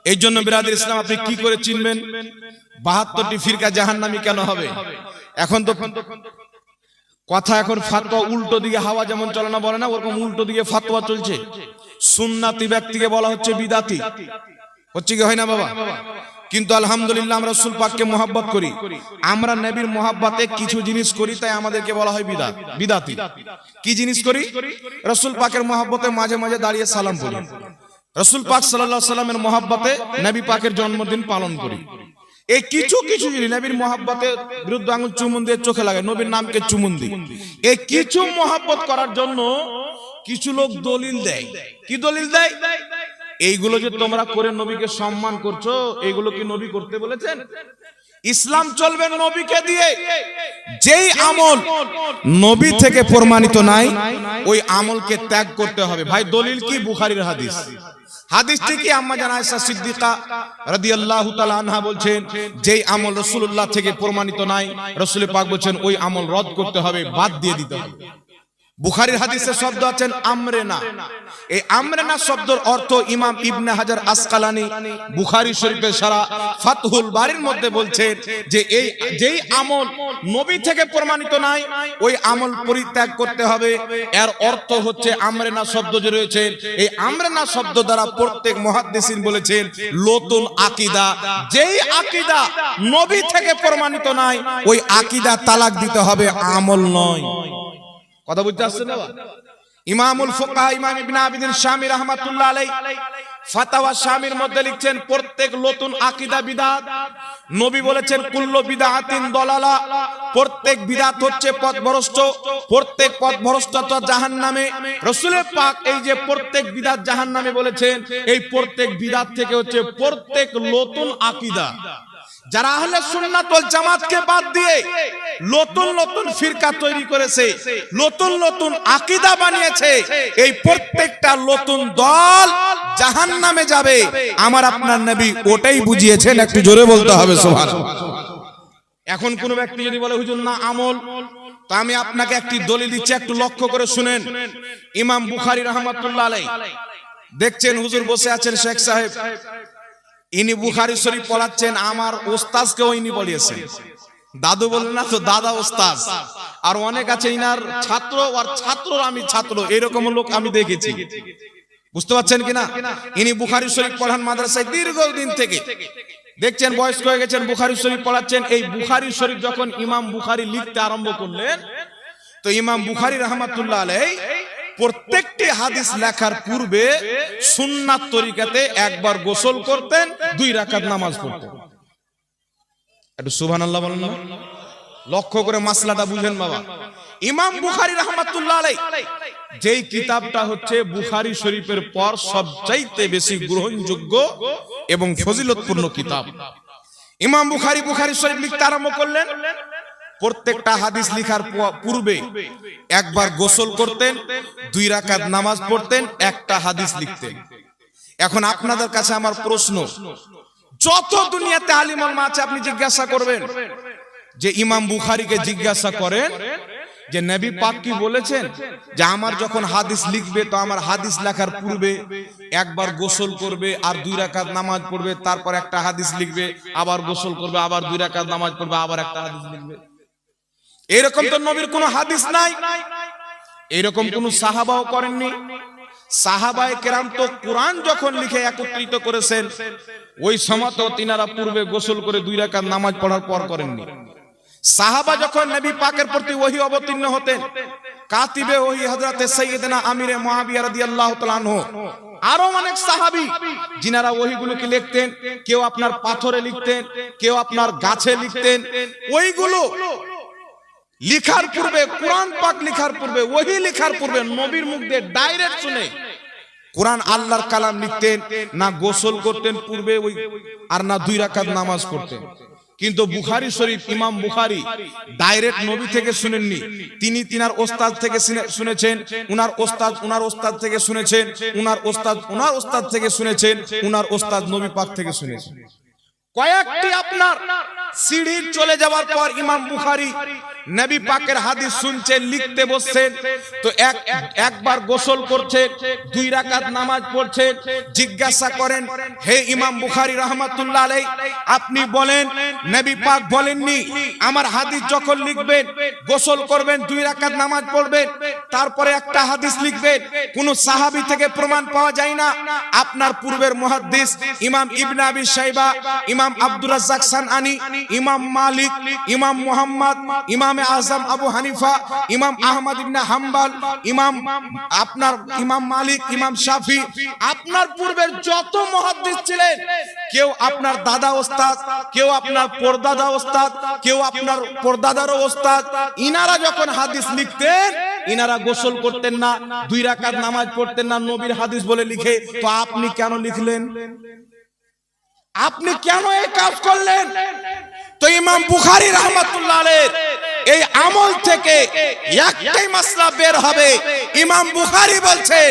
এই জন্য বিরাদর ইসলাম আপনি কি করে চিনবেন 72টি ফিরকা জাহান্নামী কেন হবে? এখন তো কথা, এখন ফাতোয়া উল্টো দিকে হাওয়া যেমন চলে না বলে না, ওরকম উল্টো দিকে ফাতোয়া চলছে। সুন্নাতি ব্যক্তিকে বলা হচ্ছে বিদাতি, হচ্ছে কি হয় না বাবা? কিন্তু আলহামদুলিল্লাহ আমরা রাসূল পাককে মহব্বত করি, আমরা নবীর মহব্বতে কিছু জিনিস করি, তাই আমাদেরকে বলা হয় বিদাতি। কি জিনিস করি? রাসূল পাকের মহব্বতে মাঝে মাঝে দাঁড়িয়ে সালাম পড়ি, রাসূল পাক সাল্লাল্লাহু আলাইহি সাল্লামের মহব্বতে নবী পাকের জন্মদিন পালন করি। এই কিছু কিছু জিনিস নবীর মহব্বতে বিরুদ্ধে আঙুল চুমুন দিয়ে চোখে লাগে, নবীর নামকে চুমুন দিই। এই কিছু মহব্বত করার জন্য কিছু লোক দলিল দেয়। কি দলিল দেয়? এইগুলো যে তোমরা করে নবীকে সম্মান করছো, এইগুলো কি নবী করতে বলেছেন? ইসলাম চলবে নবীকে দিয়ে। যেই আমল নবী থেকে প্রমাণিত নাই, ওই আমলকে ত্যাগ করতে হবে। ভাই দলিল কি? বুখারীর হাদিস। হাদিসটি কি? আম্মা জান আয়েশা সিদ্দিকা রাদিয়াল্লাহু তাআলা আনহা বলছেন, যেই আমল রাসূলুল্লাহ থেকে প্রমাণিত নাই, রাসূল পাক বলেছেন ওই আমল রদ করতে হবে, বাদ দিয়ে দিতে হবে। বুখারীর হাদিসে শব্দ আছেন আমরেনা। এই আমরেনা শব্দের অর্থ ইমাম ইবনে হাজার আসকালানি বুখারী শরীফের সারা ফাতহুল বারীর মধ্যে বলছেন যে এই যেই আমল নবী থেকে প্রমাণিত নাই, ওই আমল পরিত্যাগ করতে হবে। এর অর্থ হচ্ছে আমরেনা শব্দ যে রয়েছে, এই আমরেনা শব্দ দ্বারা প্রত্যেক মুহাদ্দিসিন বলেছেন নতুন আকীদা। যেই আকীদা নবী থেকে প্রমাণিত নাই, ওই আকীদা তালাক দিতে হবে, আমল নয়। কথা বুঝতে আসছে না? ইমামুল ফুকাহা ইমাম ইবনে আবিদিন শামী রাহমাতুল্লাহ আলাইহি ফাতাওয়া শামীর মধ্যে লিখছেন, প্রত্যেক নতুন আকীদা বিদআত। নবী বলেছেন কুল্লু বিদআতিন দালালা, প্রত্যেক বিদআত হচ্ছে পথভ্রষ্ট, প্রত্যেক পথভ্রষ্টতা জাহান্নামে। রাসূল পাক এই যে প্রত্যেক বিদআত জাহান্নামে বলেছেন, এই প্রত্যেক বিদআত থেকে হচ্ছে প্রত্যেক নতুন আকীদা। যারা আহলে সুন্নাত ওয়াল জামাতকে বাদ দিয়ে নতুন নতুন ফিরকা তৈরি করেছে, নতুন নতুন আকীদা বানিয়েছে, এই প্রত্যেকটা নতুন দল জাহান্নামে যাবে। আমার আপনার নবী ওটাই বুঝিয়েছেন, একটু জোরে বলতে হবে সুবহানাল্লাহ। এখন কোন ব্যক্তি যদি বলে হুজুর না আমল, তো আমি আপনাকে একটি দলিল দিচ্ছি, একটু লক্ষ্য করে শুনেন। ইমাম বুখারী রাহমাতুল্লাহ আলাইহি দেখছেন হুজুর বসে আছেন, শেখ সাহেব, ইনি বুখারী শরীফ পড়াচ্ছেন, আমার ওস্তাদকেও ইনি পড়িয়েছেন। দাদু বলেন না তো, দাদা ওস্তাদ। আর অনেক আছে ইনার ছাত্র, আর ছাত্র আমি ছাত্র, এরকম লোক আমি দেখেছি। বুঝতে পারছেন কিনা? ইনি বুখারী শরীফ পড়ান মাদ্রাসায় দীর্ঘদিন থেকে, দেখছেন বয়স্ক হয়ে গেছেন, বুখারী শরীফ পড়াচ্ছেন। এই বুখারী শরীফ যখন ইমাম বুখারী লিখতে আরম্ভ করলেন, তো ইমাম বুখারী রাহমাতুল্লাহ আলাইহি প্রত্যেকটি হাদিস লেখার পূর্বে সুন্নাত তরিকাতে একবার গোসল করতেন, 2 রাকাত নামাজ পড়তেন। একটু সুবহানাল্লাহ বলেন না? লক্ষ্য করে মাসলাটা বুঝেন বাবা। ইমাম বুখারী রাহমাতুল্লাহ আলাইহি যেই কিতাবটা হচ্ছে বুখারী শরীফের পর সবচাইতে বেশি গ্রহণযোগ্য এবং ফজিলতপূর্ণ কিতাব, ইমাম বুখারী শরীফ লিখতে আরম্ভ করলেন। প্রত্যেকটা হাদিস লেখার পূর্বে একবার গোসল করতেন, 2 রাকাত নামাজ পড়তেন, একটা হাদিস লিখতেন। এখন আপনাদের কাছে আমার প্রশ্ন, যত দুনিয়াতে আলিম ওলামা আছে আপনি জিজ্ঞাসা করবেন, যে ইমাম বুখারীকে জিজ্ঞাসা করেন যে নবী পাক কি বলেছেন যে আমার যখন হাদিস লিখবে, তো আমার হাদিস লেখার পূর্বে একবার গোসল করবে আর 2 রাকাত নামাজ পড়বে, তারপর একটা হাদিস লিখবে, আবার গোসল করবে, আবার 2 রাকাত নামাজ পড়বে, আবার একটা হাদিস লিখবে। এরকম তো নবীর কোনো হাদিস নাই, এরকম কোন সাহাবাও করেননি। সাহাবায়ে কেরাম তো কোরআন যখন লিখে একত্রিত করেছেন, ওই সময় তো তিনারা পূর্বে গোসল করে 2 রাকাত নামাজ পড়ার পর করেননি। সাহাবা যখন নবী পাকের প্রতি ওহী অবতীর্ণ হতেন, কাতিবে ওহী হযরতে সাইয়েদনা আমিরে মুআবিয়া রাদিয়াল্লাহু তাআলা আনহু, আরো অনেক সাহাবী যিনারা ওহীগুলোকে লিখতেন, কেউ আপনার পাথরে লিখতেন, কেউ আপনার গাছে লিখতেন। ওইগুলো লিখার পূর্বে, কোরআন পাক লিখার পূর্বে, ওহী লিখার পূর্বে নবীর মুখ দিয়ে ডাইরেক্ট শুনে কোরআন আল্লাহর কালাম লিখতেন না, গোসল করতেন পূর্বে ওই, আর না 2 রাকাত নামাজ পড়তেন। কিন্তু বুখারী শরীফ ইমাম বুখারী ডাইরেক্ট নবী থেকে শুনেননি, তিনি তিনার ওস্তাদ থেকে শুনেছেন, উনার ওস্তাদ থেকে শুনেছেন, উনার ওস্তাদ থেকে শুনেছেন, উনার ওস্তাদ নবী পাক থেকে শুনেছেন। কয়েকটি আপনার সিঁড়ি চলে যাওয়ার পর ইমাম বুখারী নবী পাকের হাদিস শুনছেন, লিখতে বসছেন। তো একবার গোসল করছেন, 2 রাকাত নামাজ পড়ছেন। জিজ্ঞাসা করেন, হে ইমাম বুখারী রাহমাতুল্লাহ আলাইহি, আপনি বলেন নবী পাক বলেননি আমার হাদিস যখন লিখবেন গোসল করবেন, 2 রাকাত নামাজ পড়বেন, তারপরে একটা হাদিস লিখবেন? কোন সাহাবী থেকে প্রমাণ পাওয়া যায় না। আপনার পূর্বের মুহাদ্দিস ইমাম ইবনে আবি শাইবা, ইমাম আব্দুর রাজ্জাক সানআনী, ইমাম মালিক, ইমাম মুহাম্মদ, ইমাম আযম আবু হানিফা, ইমাম আহমদ ইবনে হাম্বল, ইমাম মালিক, ইমাম শাফি, আপনার পূর্বের যত মুহাদ্দিস ছিলেন, কেউ আপনার দাদা ওস্তাদ, কেউ আপনার পরদাদা ওস্তাদ, কেউ আপনার পরদাদারও ওস্তাদ, ইনারা যখন হাদিস লিখতেন ইনারা গোসল করতেন না, 2 রাকাত নামাজ পড়তেন না, নবীর হাদিস বলে লিখে। তো আপনি কেন লিখলেন? আপনি কেন এই কাজ করলেন? তো ইমাম বুখারী রাহমাতুল্লাহ আলাইহি এই আমল থেকে একটাই মাসলা বের হবে। ইমাম বুখারী বলছেন,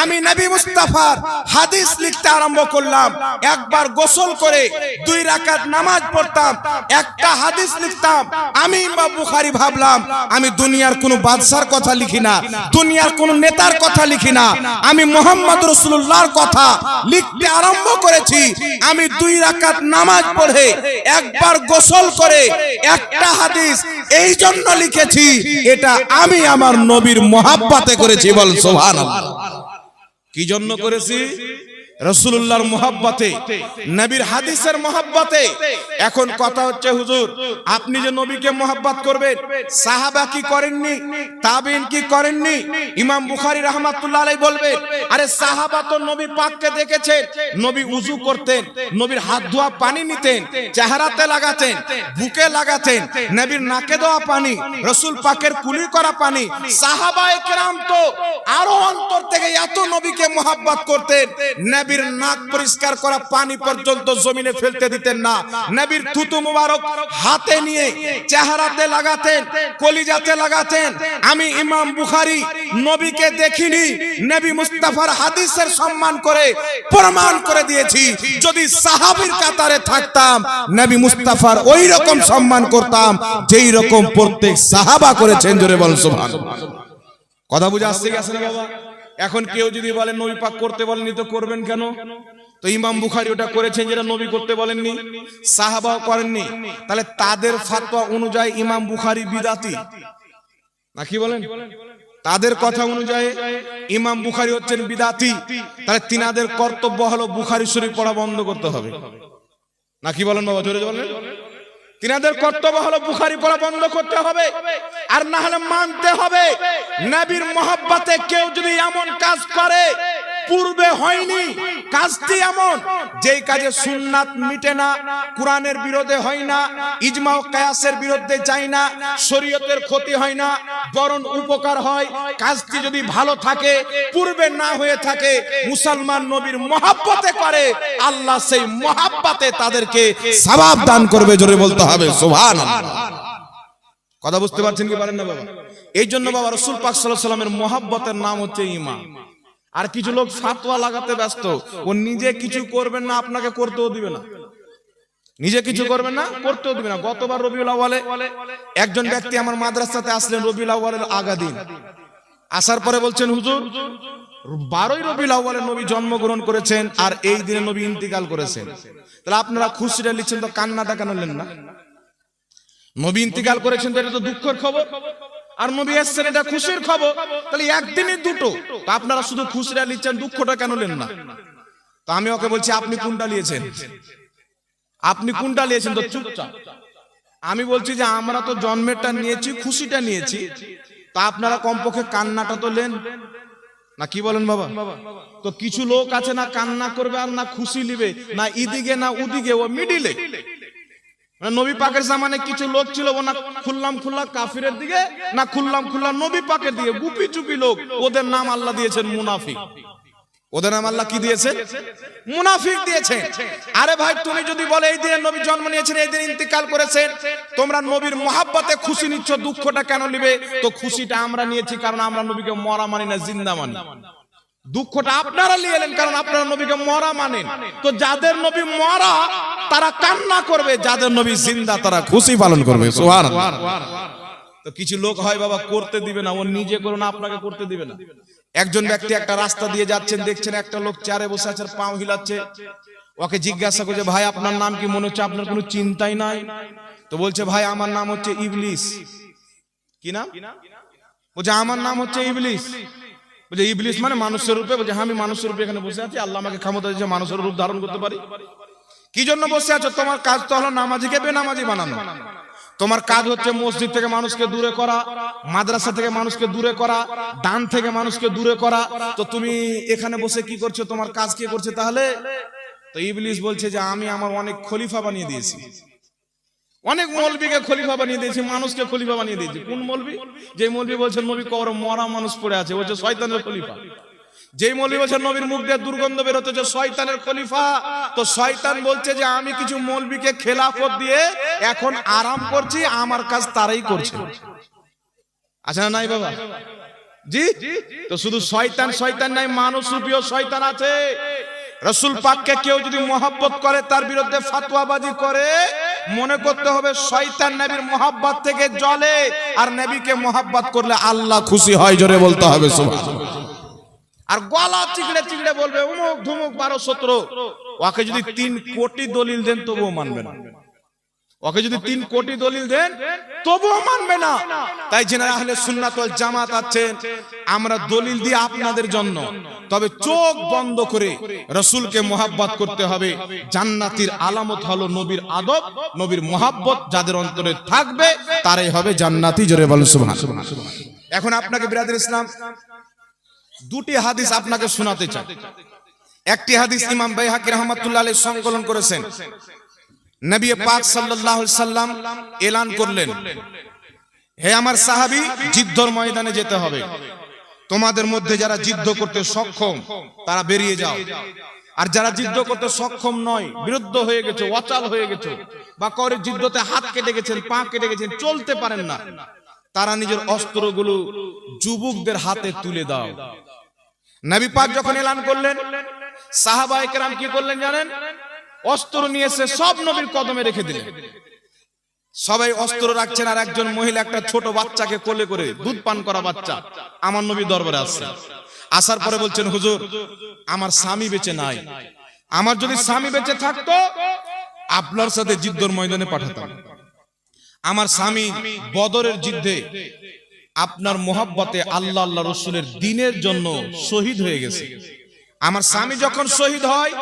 আমি নবী মুস্তাফার হাদিস লিখতে আরম্ভ করলাম, একবার গোসল করে 2 রাকাত নামাজ পড়তাম, একটা হাদিস লিখতাম। আমি ইমাম বুখারী ভাবলাম আমি দুনিয়ার কোনো বাদশার কথা লিখি না, দুনিয়ার কোনো নেতার কথা লিখি না, আমি মুহাম্মদ রাসূলুল্লাহর কথা লিখতে আরম্ভ করেছি। আমি 2 রাকাত নামাজ পড়ে একবার গোসল করে একটা হাদিস এই জন্য লিখেছি, এটা আমি আমার নবীর মহব্বতে করেছি। বল সুবহানাল্লাহ। কি জন্য করেছি? রাসূলুল্লাহর মহব্বতে, নবীর হাদিসের মহব্বতে। এখন কথা হচ্ছে, হুজুর আপনি যে নবীকে মহব্বত করবেন, সাহাবা কি করেননি? তাবিঈন কি করেননি? ইমাম বুখারী রাহমাতুল্লাহ আলাইহি বলবেন, আরে সাহাবা তো নবী পাককে দেখেছেন, নবী উযু করতেন, নবীর হাত ধোয়া পানি নিতেন, চেহারাতে লাগাতেন, বুকে লাগাতেন, নবীর নাকে দেওয়া পানি, রাসূল পাকের কুলি করা পানি। সাহাবায়ে কেরাম তো আরো অন্তর থেকে এত নবীকে মহব্বত করতেন, নবীর নাক পরিষ্কার করা পানি পর্যন্ত জমিনে ফেলতে দিতেন না। নবীর থুতু মুবারক হাতে নিয়ে চেহারাতে লাগাতেন, কলিজাতে লাগাতেন। আমি ইমাম বুখারী নবীকে দেখিনি, নবী মুস্তাফার হাদিসের সম্মান করে প্রমাণ করে দিয়েছি। যদি সাহাবীর কাতারে থাকতাম, নবী মুস্তাফার ওই রকম সম্মান করতাম যেই রকম প্রত্যেক সাহাবা করেছেন। জোরে বল সুবহানাল্লাহ। কথা বুঝে আসছে কি আসে না বাবা? এখন কেউ যদি বলেন নবী পাক করতে বলেননি, তো করবেন কেন? তো ইমাম বুখারী ওটা করেছেন যেটা নবী করতে বলেননি, সাহাবাও করেননি, তাহলে তাদের ফতোয়া অনুযায়ী ইমাম বুখারী বিদআতি না? কি বলেন? তাদের কথা অনুযায়ী ইমাম বুখারী হচ্ছেন বিদআতি। তাহলে তিনাদের কর্তব্য হলো বুখারী শরীফ পড়া বন্ধ করতে হবে, না কি বলেন বাবা? জোরে বলেন। তিনাদের কর্তব্য হলো বুখারী পড়া বন্ধ করতে হবে, আর না হলে মানতে হবে নবীর মহব্বতে কেউ যদি এমন কাজ করে পূর্বে হয়নি, কাজটি এমন যেই কাজে সুন্নাত মিটে না, কোরআনের বিরোধে হয় না, ইজমা ও কিয়াসের বিরুদ্ধে যায় না, শরীয়তের ক্ষতি হয় না, বরং উপকার হয়, কাজটি যদি ভালো থাকে, পূর্বে না হয়ে থাকে, মুসলমান নবীর মহব্বতে করে, আল্লাহ সেই মহব্বতে তাদেরকে সওয়াব দান করবে। জোরে বলতে হবে সুবহানাল্লাহ। কথা বুঝতে পারছেন কি পারেন না বাবা? এই জন্য বাবা রাসূল পাক সাল্লাল্লাহু আলাইহি ওয়াসাল্লামের মহব্বতের নাম হচ্ছে ঈমান। আর কিছু লোক ফাতোয়া লাগাতে ব্যস্ত, ও নিজে কিছু করবেন না, আপনাকে করতেও দিবে না, নিজে কিছু করবেন না, করতেও দিবে না। গতবার রবিউল আউয়ালে একজন ব্যক্তি আমার মাদ্রাসাতে আসলেন, রবিউল আউয়ালের আগা দিন আসার পরে বলছেন, হুজুর 12ই রবিউল আউয়ালে নবী জন্মগ্রহণ করেছেন আর এই দিনে নবী ইন্তিকাল করেছেন, তাহলে আপনারা খুশিটা লিখছেন, তো কান্নাটা কেন নেন না? নবী ইন্তিকাল করেছেন তো এটা তো দুঃখের খবর, আর নবী এসেছেন এটা খুশির খবর, তাহলে একদিনই দুটো, তো আপনারা শুধু খুশিটা লিখছেন, দুঃখটা কেন নেন না? তো আমি ওকে বলছি, আপনি কোনটা নিয়েছেন? আপনি কোনটা নিয়েছেন? তো চুপচাপ। আমি বলছি যে আমরা তো জন্মেরটা নিয়েছি, খুশিটা নিয়েছি, তা আপনারা কমপক্ষে কান্নাটা তো নেন না? কি বলেন বাবা? তো কিছু লোক আছে না কান্না করবে আর না খুশি নিবে, না ইদিকে না উদিকে, ও মিডিলে। নবী পাকের জামানে কিছু লোক ছিল, ও না খুললাম খুল্লা কাফিরের দিকে, না খুললাম খুল্লা নবী পাকের দিকে, গুপি চুপি লোক। ওদের নাম আল্লাহ দিয়েছেন মুনাফিক। ওদের নাম আল্লাহ কি দিয়েছেন? মুনাফিক দিয়েছেন। আরে ভাই, তুমি যদি বলে এই দিনে নবী জন্ম নিয়েছেন, এই দিন ইন্তিকাল করেছেন, তোমরা নবীর মহব্বতে খুশি নিচ্ছ, দুঃখটা কেন নিবে? তো খুশিটা আমরা নিয়েছি কারণ আমরা নবীকে মরা মানি না, জিন্দা মানি। দুঃখটা আপনারা নিয়ে এলেন কারণ আপনারা নবীকে মরা মানেন। তো যাদের নবী মরা, তারা কান্না করবে, যাদের নবী জিন্দা তারা খুশি পালন করবে। সুবহানাল্লাহ। তো কিছু লোক হয় বাবা করতে দিবে না, ও নিজে করো না, আপনাকে করতে দিবে না। একজন ব্যক্তি একটা রাস্তা দিয়ে যাচ্ছেন, দেখছেন একটা লোক চেয়ারে বসে আছে, পাও হিলাচ্ছে। ওকে জিজ্ঞাসা করছে, ভাই আপনার নাম কি? মনে হচ্ছে আপনার কোনো চিন্তাই নাই। তো বলছে, ভাই আমার নাম হচ্ছে ইবলিস। কি নাম? বলছে আমার নাম হচ্ছে ইবলিস। বলছে ইবলিস মানে মানুষের রূপে? বলছে হ্যাঁ, আমি মানুষের রূপে এখানে বসে আছি, আল্লাহ আমাকে ক্ষমতা দিয়েছে মানুষের রূপ ধারণ করতে পারি। কি জন্য বসে আছো? তোমার কাজ তো হলো নামাজিকে বেনামাজি বানানো। তোমার কাজ হচ্ছে মসজিদ থেকে মানুষকে দূরে করা, মাদ্রাসা থেকে মানুষকে দূরে করা, দান থেকে মানুষকে দূরে করা। তো তুমি এখানে বসে কি করছো? তোমার কাজ কে করছে তাহলে? তো ইবলিস বলছে যে আমি আমার অনেক খলিফা বানিয়ে দিয়েছি, অনেক মৌলবীকে খলিফা বানিয়ে দিয়েছি, মানুষকে খলিফা বানিয়ে দিয়েছি। কোন মৌলবী? যে মৌলবী বলছেন নবী কবরে মরা মানুষ পড়ে আছে, বলছে শয়তানের খলিফা। যেই মৌলবী বলছেন নবীর মুখ দিয়ে দুর্গন্ধ বের হচ্ছে, যে শয়তানের খলিফা। তো শয়তান বলছে যে আমি কিছু মৌলবীকে খেলাফত দিয়ে এখন আরাম করছি, আমার কাজ তারাই করছে। আচ্ছা না নাই বাবা? জি। তো শুধু শয়তান শয়তান নাই, মানুষ রূপীয় শয়তান আছে। রাসূল পাককে কেউ যদি মহব্বত করে, তার বিরুদ্ধে ফতোয়াবাজি করে, মনে করতে হবে শয়তান নবীর মহব্বত থেকে জ্বলে, আর নবীকে মহব্বত করলে আল্লাহ খুশি হয়। জোরে বলতে হবে সুবহানাল্লাহ। আর গলা চিকড়ে চিকড়ে বলবে উমুক ধুমুক 12-17। ওকে যদি 3 কোটি দলিল দেন তবুও মানবে না। ওকে যদি 3 কোটি দলিল দেন তবুও মানবে না। তাই যারা আহলে সুন্নাত ওয়াল জামাত আছেন, আমরা দলিল দিই আপনাদের জন্য, তবে চোখ বন্ধ করে রাসূলকে মহব্বত করতে হবে। জান্নাতীর আলামত হলো নবীর আদব, নবীর মহব্বত যাদের অন্তরে থাকবে তারাই হবে জান্নাতি। জোরে বলেন সুবহানাল্লাহ। এখন আপনাকে বিরাদর ইসলাম দুটি হাদিস আপনাকে শোনাতে চাই। একটি হাদিস ইমাম বাইহাকী রাহমাতুল্লাহ আলাইহি সংকলন করেছেন। নবী পাক সাল্লাল্লাহু আলাইহি সাল্লাম এলান করলেন, হে আমার সাহাবী, যুদ্ধের ময়দানে যেতে হবে। তোমাদের মধ্যে যারা যুদ্ধ করতে সক্ষম তারা বেরিয়ে যাও, আর যারা যুদ্ধ করতে সক্ষম নয়, বিরুদ্ধ হয়ে গেছে, অচল হয়ে গেছে, বা কারোর যুদ্ধতে হাত কেটে গেছেন, পা কেটে গেছেন, চলতে পারেন না, তারা নিজের অস্ত্রগুলো যুবকদের হাতে তুলে দাও। নবী পাক যখন এলান করলেন, সাহাবায়ে কেরাম কি করলেন জানেন? অস্ত্র নিয়ে এসে সব নবীর কদমে রেখে দিলেন। সবাই অস্ত্র রাখছেন, আর একজন মহিলা একটা ছোট বাচ্চাকে কোলে করে, দুধ পান করা বাচ্চা, আমার নবী দরবারে আসছে। আসার পরে বলছেন, হুজুর আমার স্বামী বেঁচে নাই, আমার যদি স্বামী বেঁচে থাকতো আপনার সাথে যুদ্ধের ময়দানে পাঠাতাম। আমার স্বামী বদরের যুদ্ধে আপনার মোহাব্বতে আল্লাহ আল্লাহ রাসূলের দ্বীনের জন্য শহীদ হয়ে গেছে। আমার স্বামী যখন শহীদ হয়,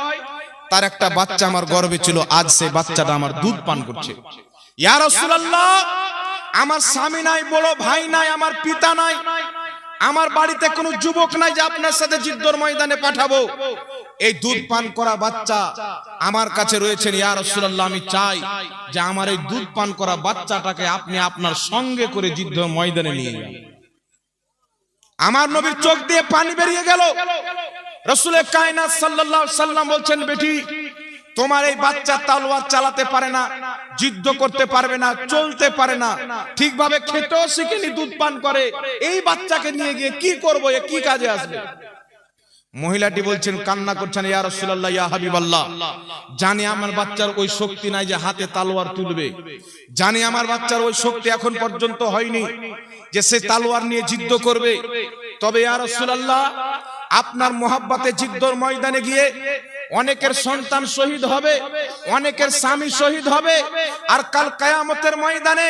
তার একটা বাচ্চা আমার গর্ভে ছিল, আজ সেই বাচ্চাটা আমার দুধ পান করছে। ইয়া রাসূলুল্লাহ, আমার স্বামী নাই, বড় ভাই নাই, আমার পিতা নাই, আমার বাড়িতে কোনো যুবক নাই যে আপনার সাথে যুদ্ধের ময়দানে পাঠাবো। এই দুধ পান করা বাচ্চা আমার কাছে রয়েছেন। ইয়া রাসূলুল্লাহ, আমি চাই যে আমার এই দুধ পান করা বাচ্চাটাকে আপনি আপনার সঙ্গে করে যুদ্ধের ময়দানে নিয়ে যান। আমার নবীর চোখ দিয়ে পানি বেরিয়ে গেল। রাসূলে কায়নাত সাল্লাল্লাহু আলাইহি সাল্লাম বলছেন, বেটি তোমার এই বাচ্চা তলোয়ার চালাতে পারে না, যুদ্ধ করতে পারবে না, চলতে পারে না, ঠিকভাবে খেতেও শিখেনি, দুধ পান করে, এই বাচ্চাকে নিয়ে গিয়ে কি করব, এ কি কাজে আসবে? মহিলাটি বলছেন, কান্না করছেন, ইয়া রাসূলুল্লাহ, ইয়া হাবিবাল্লাহ, জানি আমার বাচ্চার ওই শক্তি নাই যে হাতে তলোয়ার তুলবে, জানি আমার বাচ্চার ওই শক্তি এখন পর্যন্ত হয়নি যে সে তলোয়ার নিয়ে যুদ্ধ করবে। তবে ইয়া রাসূলুল্লাহ, আপনার মোহাব্বতে যুদ্ধের ময়দানে গিয়ে অনেকের সন্তান শহীদ হবে, অনেকের স্বামী শহীদ হবে, আর কাল কিয়ামতের ময়দানে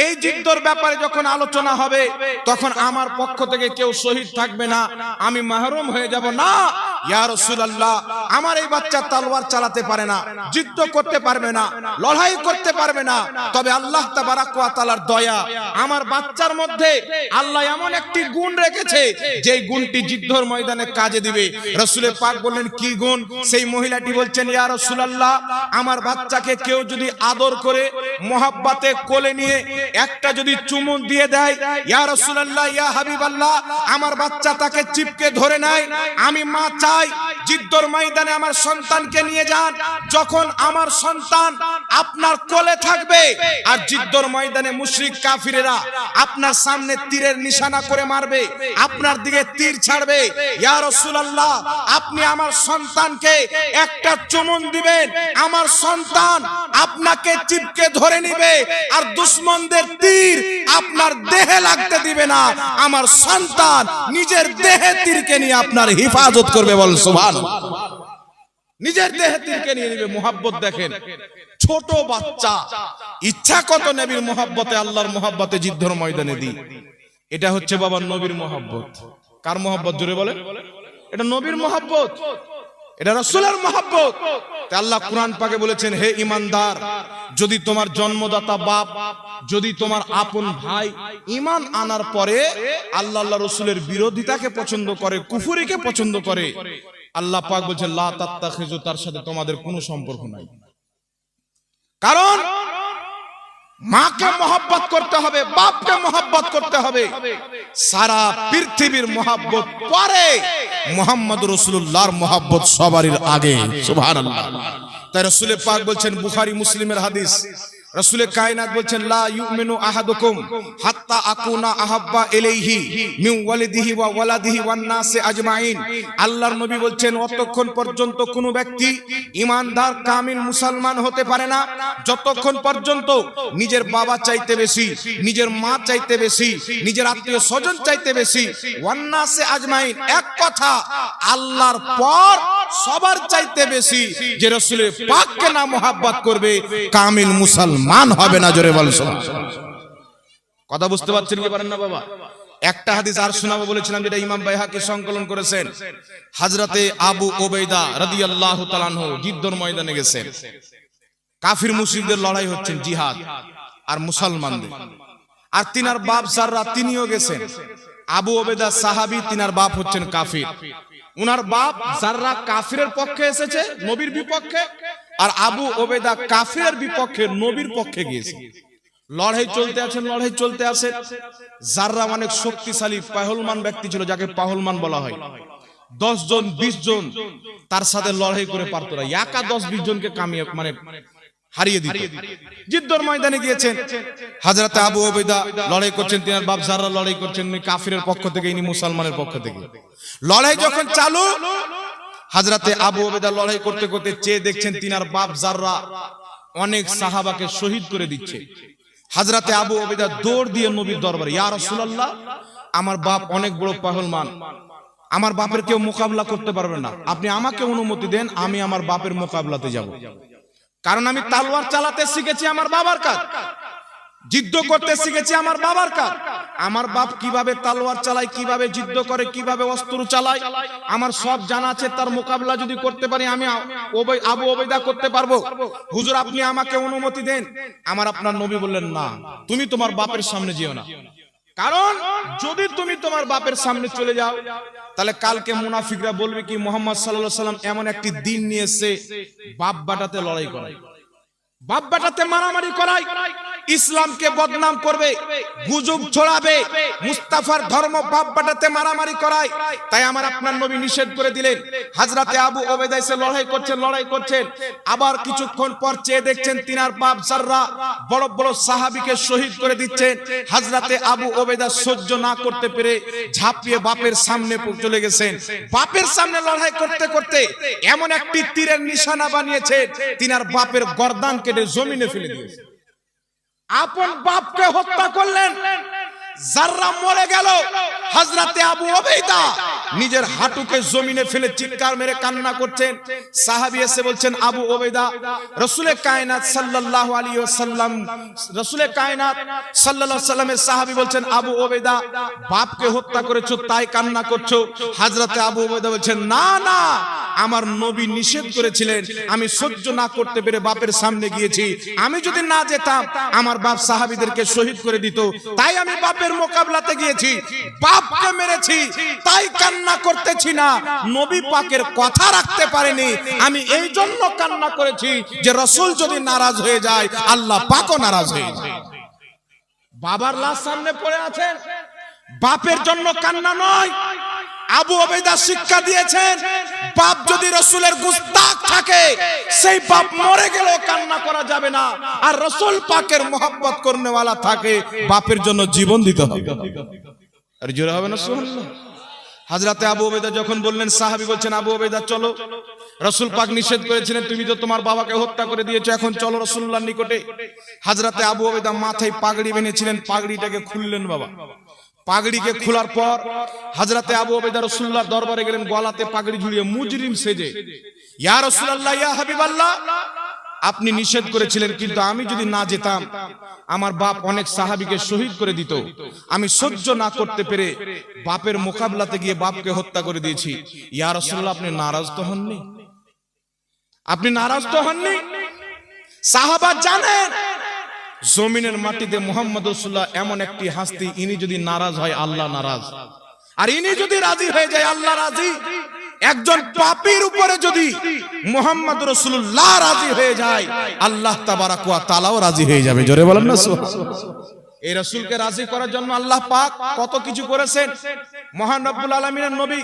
এই যুদ্ধের ব্যাপারে যখন আলোচনা হবে, তখন আমার পক্ষ থেকে কেউ শহীদ থাকবে না, আমি মাহরুম হয়ে যাব। না ইয়া রাসূলুল্লাহ, আমার এই বাচ্চা তলোয়ার চালাতে পারে না, যুদ্ধ করতে পারবে না, লড়াই করতে পারবে না, তবে আল্লাহ তাবারাক ওয়া তাআলার দয়া, আমার বাচ্চার মধ্যে আল্লাহ এমন একটি গুণ রেখেছে যেই গুণটি যুদ্ধের ময়দানে কাজে দিবে। রাসূলে পাক বললেন, কি গুণ? সেই মহিলাটি বলছেন, ইয়া রাসূলুল্লাহ, আমার বাচ্চাকে কেউ যদি আদর করে মোহাব্বতে কোলে নিয়ে একটা যদি চুমু দিয়ে দেয়, ইয়া রাসূলুল্লাহ, ইয়া হাবিবাল্লাহ, আমার বাচ্চা তাকে চিপকে ধরে নেয়, আমি মা চাই চাই জিদ্দর ময়দানে আমার সন্তানকে নিয়ে যান। যখন আমার সন্তান আপনার কোলে থাকবে আর জিদ্দর ময়দানে মুশরিক কাফিরেরা আপনার সামনে তীরের নিশানা করে মারবে, আপনার দিকে তীর ছাড়বে, ইয়া রাসূলুল্লাহ আপনি আমার সন্তানকে একটা চুমুন দিবেন, আমার সন্তান আপনাকে চিপকে ধরে নিবে আর দুশমনদের তীর আপনার দেহে লাগতে দিবে না। আমার সন্তান নিজের দেহে তীরকে নিয়ে আপনার হিফাজত করবে, বল সুবহানাল্লাহ। নিজের দেহে তীরকে নিয়ে নিবে। মুহাব্বত দেখেন, ছোট বাচ্চা ইচ্ছা কত নবীর মুহাব্বতে, আল্লাহর মুহাব্বতে জিদ্দর ময়দানে দি। এটা হচ্ছে বাবা নবীর মুহাব্বত। কার মুহাব্বত জোরে বলেন? এটা নবীর মুহাব্বত, এটা রাসূলের মুহাব্বত। তাই আল্লাহ কুরআন পাকে বলেছেন, হে ঈমানদার, যদি তোমার জন্মদাতা বাপ, যদি তোমার আপন ভাই ঈমান আনার পরে আল্লাহ আল্লাহ রাসূলের বিরোধিতাকে পছন্দ করে, কুফরিকে পছন্দ করে, আল্লাহ পাক বলেছেন লা তাত্তাখিযু, তার সাথে তোমাদের কোনো সম্পর্ক নাই। কারণ মাকে মহব্বত করতে হবে, বাপকে মহব্বত করতে হবে। সারা পৃথিবীর মহব্বত পরে, মুহাম্মদ রাসূলুল্লাহর মহব্বত সবারই আগে। সুবহানাল্লাহ। তাই রাসূল পাক বলছেন, বুখারী মুসলিমের হাদিস, রাসূলে কায়নাত বলছেন লা ইউমিনু আহাদুকুম হাত্তা আকুনা আহাব্বা ইলাইহি মিন ওয়ালিদিহি ওয়া ওয়ালাদিহি ওয়ান নাসি আজমাইন। আল্লাহর নবী বলছেন অতক্ষণ পর্যন্ত কোন ব্যক্তি ঈমানদার কামিল মুসলমান হতে পারে না যতক্ষণ পর্যন্ত নিজের বাবা চাইতে বেশি, নিজের মা চাইতে বেশি, নিজের আত্মীয় স্বজন চাইতে বেশি, ওয়ান নাসি আজমাইন, এক কথা আল্লাহর পর সবার চাইতে বেশি যে রাসূলের পাককে না মুহাব্বত করবে, কামিল মুসলমান হবে না। জোরে বল সুবহানাল্লাহ। কথা বুঝতে পারছেন কি পারেন না বাবা? একটা হাদিস আর শোনাবো বলেছিলাম, যেটা ইমাম বাইহাকি সংকলন করেছেন। হযরতে আবু উবাইদা রাদিয়াল্লাহু তাআলা আনহু জিদ্দর ময়দানে গেছেন। কাফির মুশরিকদের লড়াই হচ্ছেন, জিহাদ আর মুসলমানদের। আর তিনার বাপ জাররা তিনিও গেছেন। আবু উবাইদা সাহাবী, তিনার বাপ হচ্ছেন কাফির। উনার বাপ জাররা কাফিরের পক্ষে এসেছে, নবীর বিপক্ষে, আর আবু উবাইদা কাফিরের বিপক্ষে, নবীর পক্ষে গিয়েছে। লড়াই চলতে আছে, লড়াই চলতে আছে। জাররা অনেক শক্তিশালী পাহলমান ব্যক্তি ছিল, যাকে পাহলমান বলা হয়। 10 জন 20 জন তার সাথে লড়াই করে পারত না, একা 10-20 জনকে কামিয়ে মানে হারিয়ে দিত। জিদ্দর ময়দানে গিয়েছেন হযরত আবু উবাইদা, লড়াই করছেন। তিনার বাপ জাররা লড়াই করছেন, উনি কাফিরের পক্ষ থেকে, ইনি মুসলমানের পক্ষ থেকে। লড়াই যখন চালু, হযরতে আবু উবাইদা লড়াই করতে করতে চেয়ে দেখছেন তিনার বাপ জাররা অনেক সাহাবাকে শহীদ করে দিচ্ছে। হযরতে আবু উবাইদা দৌড় দিয়ে নবীর দরবারে, ইয়া রাসূলুল্লাহ আমার বাপ অনেক বড় পাহলমান, আমার বাপের কেউ মোকাবিলা করতে পারবে না, আপনি আমাকে অনুমতি দেন, আমি আমার বাপের মোকাবিলাতে যাব। কারণ আমি তালোয়ার চালাতে শিখেছি আমার বাবার কাজ, যুদ্ধ করতে শিখেছি আমার বাবার কাজ। আমার বাপ কিভাবে তালোয়ার চালায়, কিভাবে যুদ্ধ করে, কিভাবে অস্ত্র চালায়, আমার সব জানা আছে। তার মোকাবিলা যদি করতে পারি, আমি আবু উবাইদা করতে পারবো। হুজুর আপনি আমাকে অনুমতি দেন। আমার আপনার নবী বললেন, না, তুমি তোমার বাপের সামনে যেও না। কারণ যদি তুমি তোমার বাপের সামনে চলে যাও, তাহলে কালকে মুনাফিকরা বলবে কি মুহাম্মদ সাল্লাল্লাহু আলাইহি ওয়াসাল্লাম এমন একটি দিন নিয়ে এসে বাপ বাটাতে লড়াই করায়, বাপ বাটাতে মারামারি করায়, ইসলামকে বদনাম করবে, গুজব ছড়াবে, মুস্তাফার ধর্ম বাপ বাটাতে মারামারি করায়। তাই আমার আপনার নবী নিষেধ করে দিলেন। হযরতে আবু উবাইদা এসে লড়াই করছেন। আবার কিছুক্ষণ পর চেয়ে দেখছেন তিনার বাপ জাররা বড় বড় সাহাবীকে শহীদ করে দিচ্ছেন। হযরতে আবু উবাইদা সহ্য না করতে পেরে ঝাঁপিয়ে বাপের সামনে চলে গেছেন। বাপের সামনে লড়াই করতে করতে এমন একটি তীরের নিশানা বানিয়েছেন, তিনার বাপের গর্দান কেটে জমিনে ফেলে দিয়েছেন। আপন বাপকে হত্যা করলেন, জাররা মরে গেল। হযরতে আবু উবাইদা নিজের হাঁটুকে জমিনে ফেলে চিৎকার মেরে কান্না করছেন। সাহাবী এসে বলছেন, আবু উবাইদা, রাসূলে কায়নাত সাল্লাল্লাহু আলাইহি ওয়াসাল্লাম, রাসূলে কায়নাত সাল্লাল্লাহু আলাইহি ওয়াসাল্লামের সাহাবী বলছেন, আবু উবাইদা বাপকে হত্যা করেছো তাই কান্না করছো। হযরতে আবু উবাইদা বলছেন, না না, আমার নবী নিষেধ করেছিলেন, আমি সহ্য না করতে পেরে বাপের সামনে গিয়েছি। আমি যদি না যেতাম আমার বাপ সাহাবীদেরকে শহীদ করে দিত, তাই আমি বাপের মোকাবিলাতে গিয়েছি। বাপকে মেরেছি তাই কান্না করতেছি না, নবী পাকের কথা রাখতে পারেনি, আমি এই জন্য কান্না করেছি যে রাসূল যদি নারাজ হয়ে যায় আল্লাহ পাকও নারাজ হয়ে যায়। বাবার লাশ সামনে পড়ে আছেন, বাপের জন্য কান্না নয়, আবু ওবাইদা শিক্ষা দিয়েছেন, বাপ যদি রাসূলের গুস্তাখ থাকে সেই বাপ মরে গেলেও কান্না করা যাবে না, আর রাসূল পাকের মহব্বত করনেওয়ালা থাকে বাপের জন্য জীবন দিতে হবে। আর জোরে হবে না সুবহানাল্লাহ। হযরতে আবু ওবাইদা যখন বললেন, সাহাবী বলছেন আবু ওবাইদা চলো, রাসূল পাক নিষেধ করেছিলেন তুমি তো তোমার বাবাকে হত্যা করে দিয়েছো, এখন চলো রাসূলুল্লাহর নিকটে। হযরতে আবু ওবাইদা মাথায় পাগড়ি বেঁধেছিলেন, পাগড়িটাকে খুললেন বাবা। পাগড়িকে খোলার পর হযরতে আবু ওবাইদা রাসূলুল্লাহর দরবারে গেলেন, গলাতে পাগড়ি ঝুলিয়ে মুজরিম সেজে। ইয়া রাসূলুল্লাহ, ইয়া হাবিবাল্লাহ, আপনি নিষেধ করেছিলেন, কিন্তু আমি যদি না যেতাম আমার বাপ অনেক সাহাবীকে শহীদ করে দিত। আমি সহ্য না করতে পেরে বাপের মোকাবিলাতে গিয়ে বাপকে হত্যা করে দিয়েছি। ইয়া রাসূলুল্লাহ, আপনি নারাজ তো হননি? আপনি নারাজ তো হননি? সাহাবা জানেন জমিনের মাটিতে মুহাম্মদ রাসূলুল্লাহ এমন একটি হাস্তি, ইনি যদি নারাজ হয় আল্লাহ নারাজ, আর ইনি যদি রাজি হয়ে যায় আল্লাহ রাজি। একজন পাপীর উপরে যদি মুহাম্মদ রাসূলুল্লাহ রাজি হয়ে যায়, আল্লাহ তাবারাক ওয়া তাআলাও রাজি হয়ে যাবে। জোরে বলেন না সুবহানাল্লাহ। এই রাসূলকে রাজি করার জন্য আল্লাহ পাক কত কিছু করেছেন। মহান রব্বুল আলামিনের নবী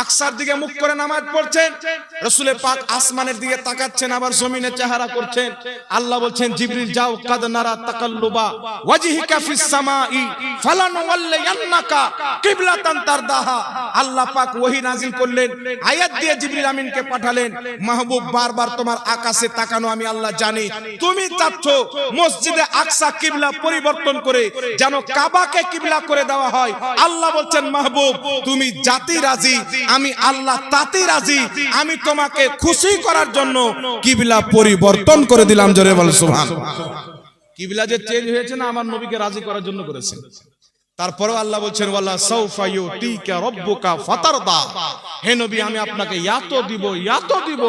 আকসার দিকে মুখ করে নামাজ পড়ছেন, রাসূল পাক আসমানের দিকে তাকাচ্ছেন, আবার জমিনে চেহারা করছেন। আল্লাহ বলছেন জিবরিল যাও, কাদ নারা তাকাল্লুবা ওয়াজহিকা ফিস সামাই ফালানুওয়াল্লিয়ান্নাকা কিবলাতান তারদাহা। আল্লাহ পাক ওহী নাযিল করলেন, আয়াত দিয়ে জিবরিল আমিনকে পাঠালেন, মাহবুব বারবার তোমার আকাশে তাকানো আমি আল্লাহ জানি, তুমি চাচ্ছ মসজিদে আকসা কিবলা পরিবর্তন করে যেন কাবাকে কিবলা করে দেওয়া হয়। আল্লাহ বলছেন মাহবুব তুমি জাতি রাজি, আমি আল্লাহ তাতে রাজি, আমি তোমাকে খুশি করার জন্য কিবলা পরিবর্তন করে দিলাম। জোরে বল সুবহানাল্লাহ। কিবলা যে চেঞ্জ হয়েছে না আমার নবীকে রাজি করার জন্য করেছেন। তারপরেও আল্লাহ বলছেন ওয়ালা সাউফা ইউতিকা রাব্বুকা ফাতারদা, হে নবী আমি আপনাকে এত দিব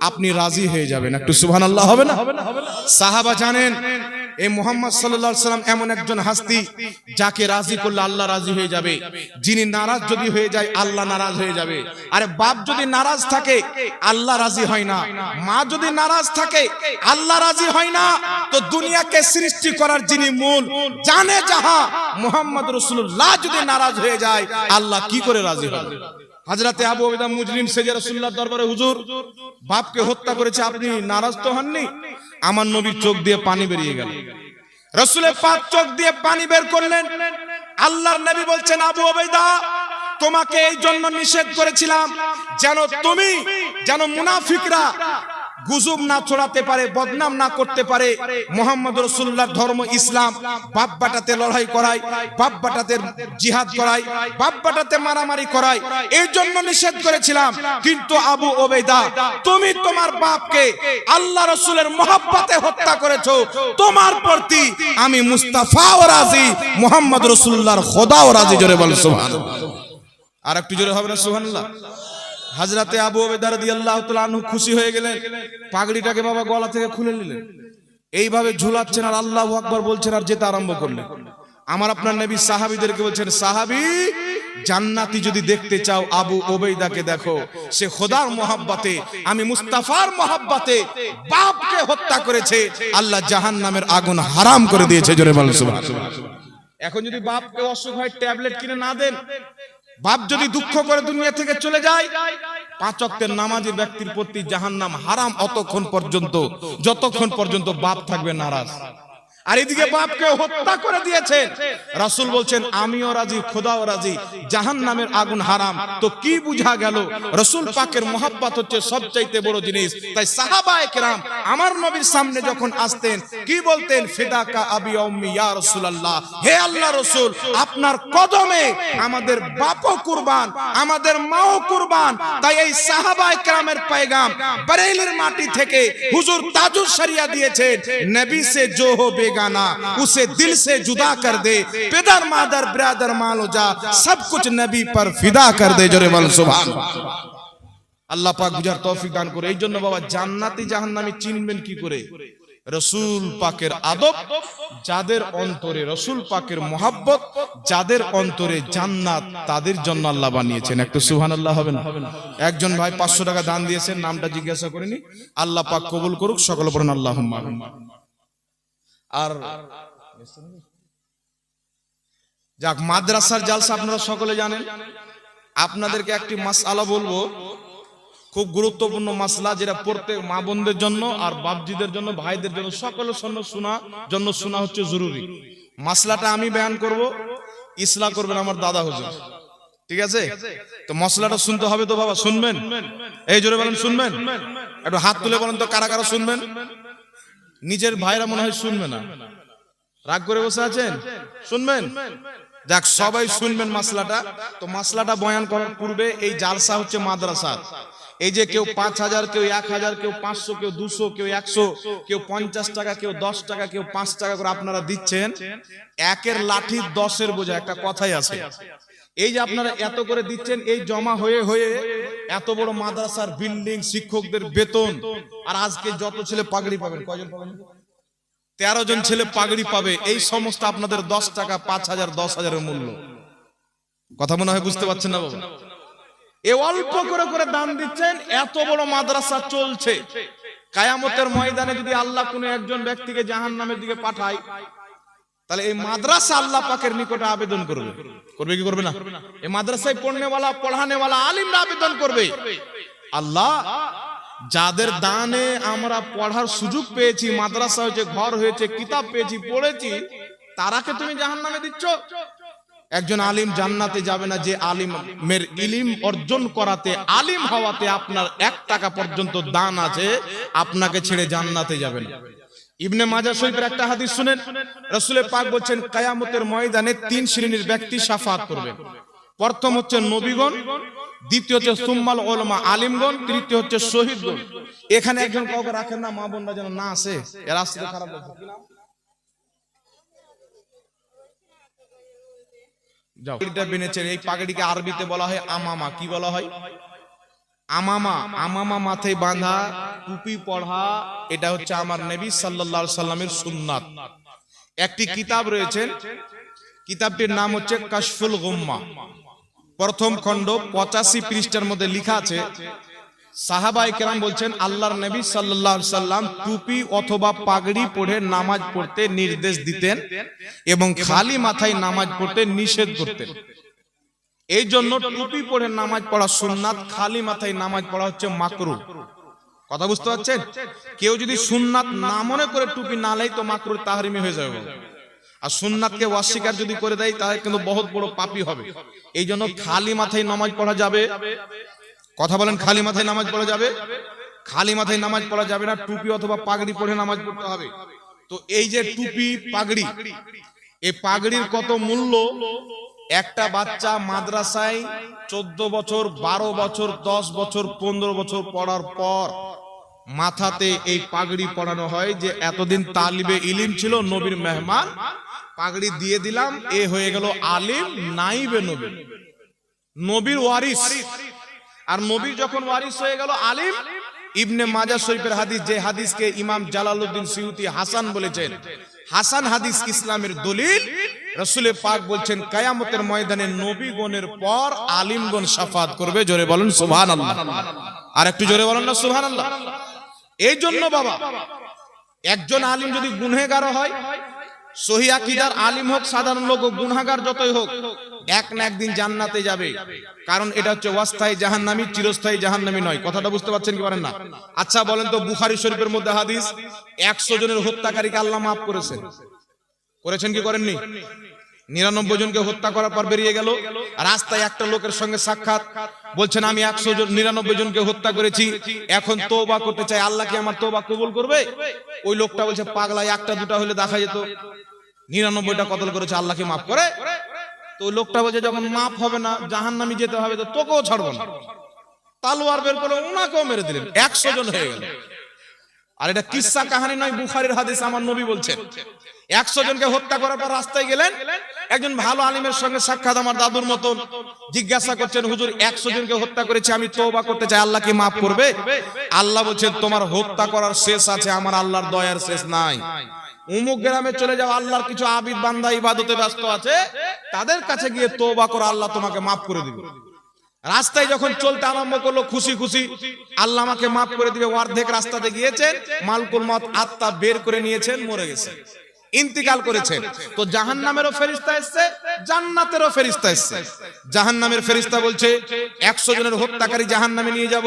আপনি রাজি হয়ে যাবেন। একটু সুবহানাল্লাহ হবে না? সাহাবা জানেন এই মুহাম্মদ সাল্লাল্লাহু আলাইহি সাল্লাম এমন একজন হাস্তি যাকে রাজি করলে আল্লাহ রাজি হয়ে যাবে, যিনি নারাজ যদি হয়ে যায় আল্লাহ নারাজ হয়ে যাবে। আরে বাপ যদি নারাজ থাকে আল্লাহ রাজি হয় না, মা যদি নারাজ থাকে আল্লাহ রাজি হয় না, তো দুনিয়াকে সৃষ্টি করার যিনি মূল জানে যাহা মুহাম্মদ রাসূলুল্লাহ যদি নারাজ হয়ে যায় আল্লাহ কি করে রাজি হবে? হযরতে আবু ওবাইদা মুজরিম সেজে রাসূলুল্লাহর দরবারে, হুজুর বাপকে হত্যা করেছে, আপনি নারাজ তো হননি? আমার নবীর চোখ দিয়ে পানি বেরিয়ে গেল। রাসূলের পাক চোখ দিয়ে পানি বের করলেন। আল্লাহর নবী বলছেন আবু ওবাইদা তোমাকে এই জন্য নিষেধ করেছিলাম যেন মুনাফিকরা গুজব না ছড়াতে পারে, বদনাম না করতে পারে। মুহাম্মদ রাসূলুল্লাহর ধর্ম ইসলাম, বাপ বাটাতে লড়াই করায়, বাপ বাটাতে জিহাদ করায়, বাপ বাটাতে মারামারি করায়, এই জন্য নিষেধ করেছিলাম। কিন্তু আবু ওবাইদা তুমি তোমার বাপকে আল্লাহ রাসূলের মহব্বতে হত্যা করেছো, তোমার প্রতি আমি মুস্তাফাও রাজি, মুহাম্মদ রাসূলুল্লাহর খোদাও রাজি। জোরে বল সুবহানাল্লাহ। আর একটু জোরে হবে না সুবহানাল্লাহ? হযরতে আবু ওবাইদা রাদিয়াল্লাহু তাআলা আনহু খুশি হয়ে গেলেন, পাগড়িটাকে বাবা গলা থেকে খুলে নিলেন, এইভাবে ঝুলাচ্ছেন আর আল্লাহু আকবার বলছেন আর যেতে আরম্ভ করলেন। আমার আপনার নবী সাহাবীদেরকে বলছেন, সাহাবী জান্নাতি যদি দেখতে চাও আবু ওবাইদাকে দেখো, সে খোদার মহব্বতে, আমি মুস্তাফার মহব্বতে বাপকে হত্যা করেছে, আল্লাহ জাহান্নামের আগুন হারাম করে দিয়েছে। জোরে বলেন সুবহানাল্লাহ। এখন যদি বাপকে অসুখ হয় ট্যাবলেট কিনে না দেন, বাপ যদি দুঃখ করে দুনিয়া থেকে চলে যায়, 5 ওয়াক্তের নামাজি ব্যক্তির প্রতি জাহান্নাম হারাম অতক্ষণ পর্যন্ত যতক্ষণ পর্যন্ত বাপ থাকবে নারাজ। আর এদিকে বাপকে হত্যা করে দিয়েছেন, রাসূল বলছেন আমিও রাজি, খোদাও রাজি, জাহান্নামের আগুন হারাম। তো কি বুঝা গেল? রাসূল পাকের মহব্বত হচ্ছে সবচাইতে বড় জিনিস। তাই সাহাবায়ে কেরাম আমার নবীর সামনে যখন আসতেন কি বলতেন? ফিদাকা আবি উম্মি ইয়া রাসূলুল্লাহ, হে আল্লাহ রাসূল আপনার কদমে আমাদের বাপও কুরবান, আমাদের মাও কুরবান। তাই এই সাহাবায়ে কেরামের পয়গাম বরেলির মাটি থেকে হুজুর তাজুস শরিয়া দিয়েছেন, নবী সে जो हो गाना उसे दिल से जुदा कर दे, पिदर मादर ब्रदर मालो जा सब कुछ नबी पर फिदा कर दे। जोरे बोल सुभान আল্লাহ পাক বুঝার তৌফিক দান করে। এই জন্য বাবা জান্নাতি জাহান্নামী চিনবেন কি করে? রাসূল পাকের আদব যাদের অন্তরে, রাসূল পাকের মহব্বত যাদের অন্তরে, জান্নাত তাদের জন্য আল্লাহ বানিয়েছেন। একটু সুবহানাল্লাহ হবে না? একজন ভাই 500 টাকা দান দিয়েছেন, নামটা জিজ্ঞাসা করিনি, আল্লাহ পাক কবুল করুক, সকলে বলেন আল্লাহুম্মা আমিন। আর যাক মাদ্রাসার জালসা আপনারা সকলে জানেন, আপনাদেরকে একটি মাসআলা বলবো, খুব গুরুত্বপূর্ণ মাসলা, যেটা প্রত্যেক মা বোনদের জন্য আর বাপজিদের জন্য, ভাইদের জন্য, সকলের জন্য শোনা হচ্ছে জরুরি। মাসলাটা আমি বয়ান করব, ইসলাহ করবেন আমার দাদা হুজুর, ঠিক আছে? তো মশলাটা শুনতে হবে তো বাবা, শুনবেন? এই জোরে বলেন শুনবেন? একটু হাত তুলে বলেন তো কারা কারা শুনবেন। নিজের ভাইরা মনে হয় শুনবে না, রাগ করে বসে আছেন? শুনবেন? যাক, সবাই শুনবেন মাসলাটা। তো মাসলাটা বয়ান করার পূর্বে, এই জালসা হচ্ছে মাদ্রাসা। এই যে কেউ 5,000, কেউ 1,000, কেউ 500, কেউ 200, কেউ 100, কেউ 50 টাকা, কেউ 10 টাকা, কেউ 5 টাকা করে আপনারা দিচ্ছেন, একের লাঠি 10-এর বোঝা, একটা কথাই আছে। এই যে আপনারা এত করে দিচ্ছেন, এই জমা হয়ে হয়ে এত বড় মাদ্রাসার বিল্ডিং, শিক্ষকদের বেতন, আর আজকে যত ছেলে পাগড়ি পাবেন, কয়জন পাবেন? 13 জন ছেলে পাগড়ি পাবে, এই সমস্ত আপনাদের 10 টাকা, 5,000, 10,000 এর মূল্য। কথা মনে হয় বুঝতে পারছেন না বাবা? এ অল্প করে করে দান দিচ্ছেন, এত বড় মাদ্রাসা চলছে। কিয়ামতের ময়দানে যদি আল্লাহ কোনো একজন ব্যক্তিকে জাহান্নামের দিকে পাঠায়, তাহলে এই মাদ্রাসা আল্লাহ পাকের নিকটে আবেদন করবে। করবে কি করবে না? এই মাদ্রাসায় পড়ানেওয়ালা আলিমরা আবেদন করবে, আল্লাহ, যাদের দানে আমরা পড়ার সুযোগ পেয়েছি, মাদ্রাসা হয়েছে, ঘর হয়েছে, কিতাব পেয়েছি, পড়েছি, তারাকে তুমি জাহান্নামে দিচ্ছ। একজন আলিম জান্নাতে যাবে না যে আলিমের ইলম অর্জন করাতে, আলিম হওয়াতে আপনার 1 টাকা পর্যন্ত দান আছে, আপনাকে ছেড়ে জান্নাতে যাবে না। ইবনে মাজাহ শরীফের একটা হাদিস শুনেন, রাসূল পাক বলেন কিয়ামতের ময়দানে 3 শ্রেণীর ব্যক্তি শাফাআত করবেন। প্রথম হচ্ছে নবীগণ, দ্বিতীয় হচ্ছে সুম্মাল উলামা আলিমগণ, তৃতীয় হচ্ছে শহীদগণ। এখানে একজন কাউকে রাখেন না, মা বোনরা যেন না আসে, এর আসলে খারাপ লাগছে। কি নাম? যাও, এটা বেনেছেন, এই পাগড়িকে আরবিতে বলা হয় আমামা। কি বলা হয়? আমামা। আমামা মাথায় বাঁধা, টুপি পড়া, এটা হচ্ছে আমার নবী সাল্লাল্লাহু আলাইহি সাল্লামের সুন্নাত। একটি কিতাব রয়েছে, কিতাবটির নাম হচ্ছে কাশফুল গুম্মা। প্রথম খণ্ড 85 পৃষ্ঠার মধ্যে লেখা আছে, সাহাবায়ে কেরাম বলছেন আল্লাহর নবী সাল্লাল্লাহু আলাইহি সাল্লাম টুপি অথবা পাগড়ি পরে নামাজ পড়তে নির্দেশ দিতেন এবং খালি মাথায় নামাজ পড়তে নিষেধ করতেন। এই জন্য টুপি পরে নামাজ পড়া সুন্নাত, খালি মাথায় নামাজ পড়া হচ্ছে মাকরুহ। কথা বুঝতে পারছেন? কেউ যদি সুন্নাত না মনে করে টুপি না লাই, তো মাকরুহ তাহরিমি হয়ে যাবে। আর সুন্নাতকে অস্বীকার যদি করে দেয়, তাহলে কিন্তু বহুত বড় পাপী হবে। এই জন্য খালি মাথায় নামাজ পড়া যাবে। কথা বলেন, খালি মাথায় নামাজ পড়া যাবে? খালি মাথায় নামাজ পড়া যাবে না, টুপি অথবা পাগড়ি পরে নামাজ পড়তে হবে। তো এই যে টুপি, পাগড়ি, এই পাগড়ির কত মূল্য! একটা বাচ্চা মাদ্রাসায় 14 বছর, 12 বছর, 10 বছর, 15 বছর পড়ার পর মাথাতে এই পাগড়ি পরানো হয়, যে এতদিন তালিবে ইলম ছিল, নবীর মেহমান, পাগড়ি দিয়ে দিলাম, এ হয়ে গেল আলিম, নাইবে নবী, নবীর ওয়ারিস। আর নবীর যখন ওয়ারিস হয়ে গেল আলিম, ইবনে মাজাহ শরীফের হাদিস, যে হাদিসকে ইমাম জালালউদ্দিন সিয়ুতি হাসান বলেছেন, হাসান হাদিস ইসলামের দলিল। রাসূল পাক বলছেন কিয়ামতের ময়দানে নবীগণের পর আলিমগণ শাফাআত করবে। জোরে বলেন সুবহানাল্লাহ। আর একটু জোরে বলেন না সুবহানাল্লাহ। এই জন্য বাবা, একজন আলিম যদি গুনহগার হয়, সহি আকীদার আলিম হোক, সাধারণ লোক হোক, গুনাহগার যতই হোক, এক না একদিন জান্নাতে যাবে। কারণ এটা হচ্ছে অস্থায়ী জাহান্নামী, চিরস্থায়ী জাহান্নামী নয়। কথাটা বুঝতে পারছেন কি পারেন না? আচ্ছা বলেন তো, বুখারী শরীফের মধ্যে হাদিস, 100 জনের হত্যাকারীকে আল্লাহ maaf করেছেন। করেছেন কি করেননি? 99 জনকে হত্যা করার পর বেরিয়ে গেল, রাস্তায় একটা লোকের সঙ্গে সাক্ষাৎ, বলছেন আমি 99 জনকে হত্যা করেছি, এখন তওবা করতে চাই, আল্লাহ কি আমার তওবা কবুল করবে? ওই লোকটা বলছে, পাগলা, একটা দুটা হলে দেখা যেত, 99টা কতল করেছে, আল্লাহ কি maaf করে? তো ওই লোকটা বলছে, যখন maaf হবে না, জাহান্নামে যেতে হবে, তো তোকেও ছাড়বো না। তালোয়ার বের করে ওনাকেও মেরে দিলেন, 100 জন হয়ে গেল। আর এটা কিসসা কাহিনী নয়, বুখারীর হাদিস, আমার নবী বলছেন। 100 জনকে হত্যা করার পর রাস্তায় গেলেন, একজন ভালো আলিমের সঙ্গে সাক্ষাৎ, আমার দাদুর মতন, জিজ্ঞাসা করছেন, হুজুর 100 জনকে হত্যা করেছি, আমি তওবা করতে চাই, আল্লাহ কি maaf করবে? আল্লাহ বলছেন, তোমার হত্যা করার শেষ আছে, আমার আল্লাহর দয়ার শেষ নাই। অমুক গ্রামে চলে যাও, আল্লাহর কিছু আবিদ বান্দা ইবাদতে ব্যস্ত আছে, তাদের কাছে গিয়ে তওবা করো, আল্লাহ তোমাকে maaf করে দিবে। রাস্তায় যখন চলতে আরম্ভ করলো, খুশি খুশি, আল্লাহ আমাকে maaf করে দিবে, অর্ধেক রাস্তাতে গিয়েছেন, মালকুল মউত আত্মা বের করে নিয়েছেন, মরে গেছে। ইন্তিকাল করেছেন। তো জাহান্নামেরও ফেরেশতা এসেছে, জান্নাতেরও ফেরেশতা এসেছে। জাহান্নামের ফেরেশতা বলছে 100 জনের হত্যাকারী জাহান্নামে নিয়ে যাব।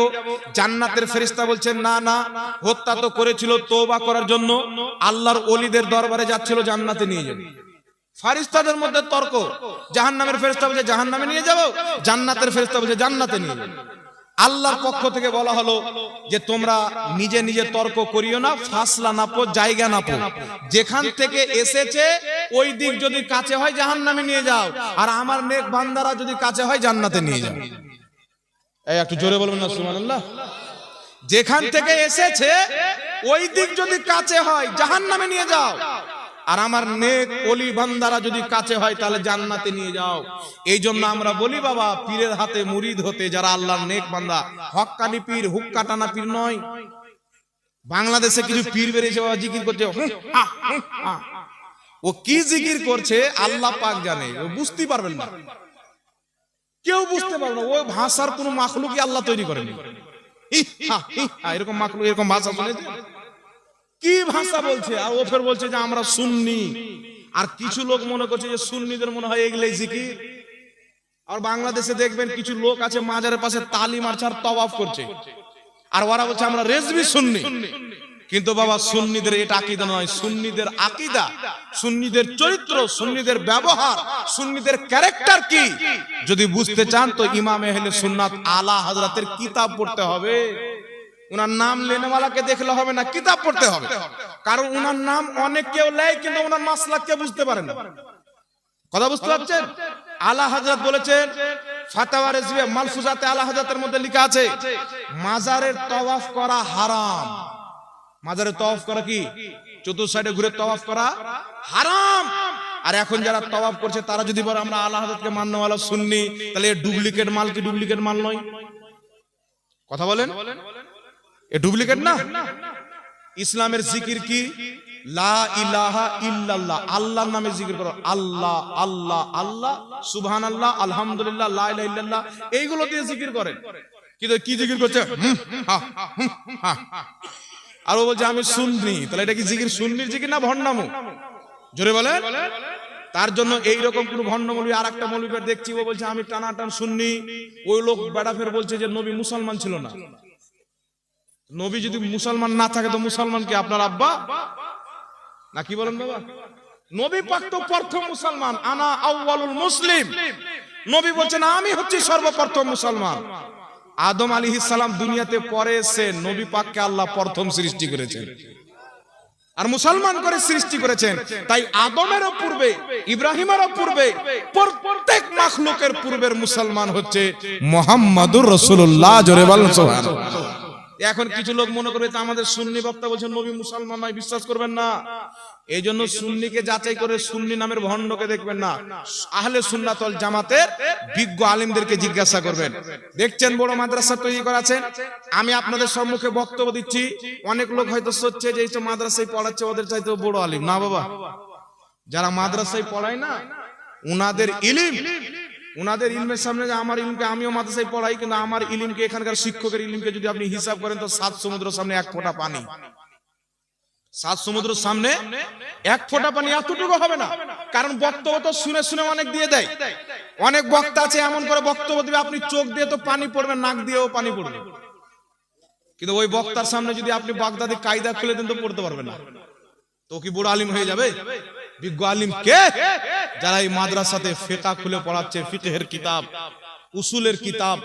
জান্নাতের ফেরেশতা বলছেন না না, হত্যা তো করেছিল তওবা করার জন্য, আল্লাহর ওলিদের দরবারে যাচ্ছিল, জান্নাতে নিয়ে যাবে। ফেরেশতাদের মধ্যে তর্ক, জাহান্নামের ফেরেশতা বলছে জাহান্নামে নিয়ে যাব, জান্নাতের ফেরেশতা বলছে জান্নাতে নিয়ে যাবে। আল্লাহর পক্ষ থেকে বলা হলো যে তোমরা নিজে নিজে তর্ক করিও না, ফাসলা নাপো, জায়গা নাপো, যেখান থেকে এসেছে ওই দিক যদি কাছে হয় জাহান্নামে নিয়ে যাও, আর আমার নেক বান্দারা যদি কাছে হয় জান্নাতে নিয়ে যাও। এই একটু জোরে বলবেন না সুবহানাল্লাহ। যেখান থেকে এসেছে ওই দিক যদি কাছে হয় জাহান্নামে নিয়ে যাও, আর আমার নেক ওলি বান্দারা যদি কাছে হয় তাহলে জান্নাতে নিয়ে যাও। এই জন্য আমরা বলি বাবা, পীরের হাতে মুরিদ হতে যারা আল্লাহর নেক বান্দা, হক্কানি পীর, হুক্কা টানা পীর নয়। বাংলাদেশে কিছু পীর বেরিয়েছে বাবা, জিকির করছে, ও কি জিকির করছে আল্লাহ পাক জানে, ও বুঝতে পারবেন না, কেউ বুঝতে পারবে না। ওই ভাষার কোন মাখলুকই আল্লাহ তৈরি করেনি। এরকম মাখলুক, এরকম ভাষা শুনেছে? কি ভাষা বলছে? আর ও ফের বলছে যে আমরা সুন্নি। আর কিছু লোক মনে করছে যে সুন্নিদের মনে হয় এগুলাই জিকির। আর বাংলাদেশে দেখবেন কিছু লোক আছে মাজারের পাশে তালি মারছে আর তওয়াফ করছে, আর ওরা বলছে আমরা রেজভি সুন্নি। কিন্তু বাবা সুন্নিদের এটা আকীদা নয়। সুন্নিদের আকীদা, সুন্নিদের চরিত্র, সুন্নিদের ব্যবহার, সুন্নিদের ক্যারেক্টার কি যদি বুঝতে চান তো ইমাম আহলে সুন্নাত আলা হযরতের কিতাব পড়তে হবে। উনার নাম লেনেওয়ালাকে দেখলে হবে না, কিতাব পড়তে হবে। কারণ উনার নাম অনেক কেউ লেয় কিন্তু উনার মাসলাক কে বুঝতে পারে না। কথা বুঝতে পারছেন? আলা হযরত বলেছেন, ফাতাওয়া রিজভিয়া মালফুজাতে আলা হযরতের মধ্যে লেখা আছে মাজারের তওয়াফ করা হারাম। মাজারের তওয়াফ করা কি? চতুর্থ সাইডে ঘুরে তওয়াফ করা হারাম। আর এখন যারা তওয়াফ করছে তারা যদি বলে আমরা আলা হযরতকে মাননেওয়ালা সুন্নি, তাহলে এর ডুপ্লিকেট মাল কি ডুপ্লিকেট মাল নয়? কথা বলেন, এ ডুপ্লিকেট না? ইসলামের জিকির কি? লা ইলাহা ইল্লাল্লাহ, আল্লাহর নামে জিকির করো, আল্লাহ আল্লাহ আল্লাহ, সুবহানাল্লাহ, আলহামদুলিল্লাহ, লা ইলাহা ইল্লাল্লাহ, এইগুলো দিয়ে জিকির করেন। কিন্তু কি জিকির করছে? আর ও বলছে আমি সুন্নি। তাহলে এটা কি জিকির সুন্নির জিকির না ভণ্ডামো? জোরে বলেন। তার জন্য এইরকম কোন ভণ্ড মৌলবী আর একটা মৌলবী দেখছি, ও বলছে আমি টানাটান সুন্নি। ওই লোক বেড়া ফের বলছে যে নবী মুসলমান ছিল না। নবী যদি মুসলমান না থাকে তো মুসলমান কি আপনার আব্বা না? কি বলেন বাবা? নবী পাক তো প্রথম মুসলমান, আনা আউয়ালুল মুসলিম। নবী বলছেন আমি হচ্ছি সর্বপ্রথম মুসলমান। আদম আলাইহিস সালাম দুনিয়াতে পরে এসে নবী পাককে আল্লাহ প্রথম সৃষ্টি করেছেন আর মুসলমান করে সৃষ্টি করেছেন। তাই আদমেরও পূর্বে, ইব্রাহিমেরও পূর্বে, প্রত্যেক মাখলুকের পূর্বের মুসলমান হচ্ছে মুহাম্মাদুর রাসূলুল্লাহ। জোরে বলেন সুবহানাল্লাহ। এখন কিছু লোক মনে করবে যে আমাদের সুন্নি বক্তা বলছেন নবী মুসলমান নয়, বিশ্বাস করবেন না। এই জন্য সুন্নিকে যাচাই করে সুন্নি নামের ভণ্ডকে দেখবেন না, আহলে সুন্নাত ওয়াল জামাতের বিজ্ঞ আলেমদেরকে জিজ্ঞাসা করবেন। দেখছেন বড় মাদ্রাসা তৈরি করা আছে, আমি আপনাদের সম্মুখে বক্তব্য দিচ্ছি, অনেক লোক হয়তো সোচছে যে এই তো মাদ্রাসায় পড়াচ্ছে ওদের চাইতে বড় আলেম। না বাবা, যারা মাদ্রাসায় পড়ায় না উনাদের ইলম, উনাদের ইলমের সামনে যে আমার ইলমকে, আমিও মাদ্রাসায় পড়াই কিন্তু আমার ইলমকে, এখানকার শিক্ষকের ইলমকে যদি আপনি হিসাব করেন তো 7 সমুদ্রের সামনে 1 ফোঁটা পানি। 7 সমুদ্রের সামনে 1 ফোঁটা পানি এতটুকু হবে না। কারণ বক্তব্য তো শুনে শুনে অনেক দিয়ে দেয়। অনেক বক্তা আছে এমন করে বক্তব্য দিবে আপনি চোখ দিয়ে তো পানি পড়বে, নাক দিয়েও পানি পড়বে, কিন্তু ওই বক্তার সামনে যদি আপনি বাগদাদি কায়দা খুলে দেন তো পড়তে পারবেন না। তো কি বড় আলিম হয়ে যাবে? বিজ্ঞ আলিম কে? যারা এই মাদ্রাসাতে ফিকহ খুলে পড়াচ্ছে, ফিকহের কিতাব, উসুলের কিতাব,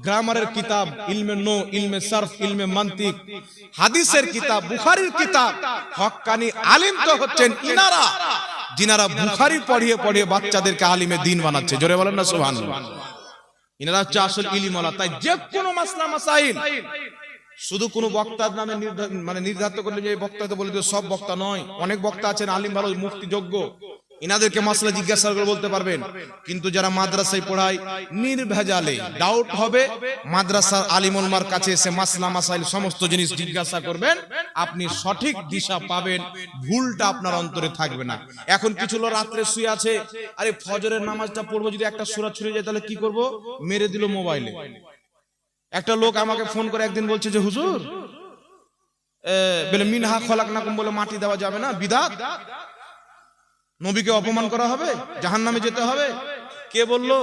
গ্রামারের কিতাব, ইলমে নো, ইলমে সরফ, ইলমে মান্তিক, হাদিসের কিতাব, বুখারীর কিতাব। হক্কানি আলিম তো হচ্ছেন ইনারা, যিনারা বুখারী পড়িয়ে পড়িয়ে বাচ্চাদেরকে আলিমে দ্বীন বানাচ্ছে। জোরে বলেন না সুবহানাল্লাহ। ইনারা হচ্ছে আসল ইলমওয়ালা। তাই যে কোনো মাসলা মাসাইল শুধু কোন বক্তার নামে নির্ধারিত করলে যে বক্তা তো বলে সব বক্তা নয়, অনেক বক্তা আছেন আলিম ভালো, মুফতি যোগ্য, ইনাদেরকে মাসলা জিজ্ঞাসা করে বলতে পারবেন। কিন্তু যারা মাদ্রাসায় পড়ায় নির্ভেজালে ডাউট হবে, মাদ্রাসার আলিম উলমার কাছে এসে মাসলা মাসাইল সমস্ত জিনিস জিজ্ঞাসা করবেন, আপনি সঠিক দিশা পাবেন, ভুলটা আপনার অন্তরে থাকবে না। এখন কিছু লোক রাত্রে শুয়ে আছে, আরে ফজরের নামাজটা পড়বো, যদি একটা সূরা ছুঁড়ে যায় তাহলে কি করব? মেরে দিল মোবাইলে। একটা লোক আমাকে ফোন করে একদিন বলছে যে হুজুর বলে মিনহা খলাকনাকুম বলে মাটি দেওয়া যাবে না, বিদআত। নবীকে অপমান করা হবে, জাহান্নামে যেতে হবে? কে বললো?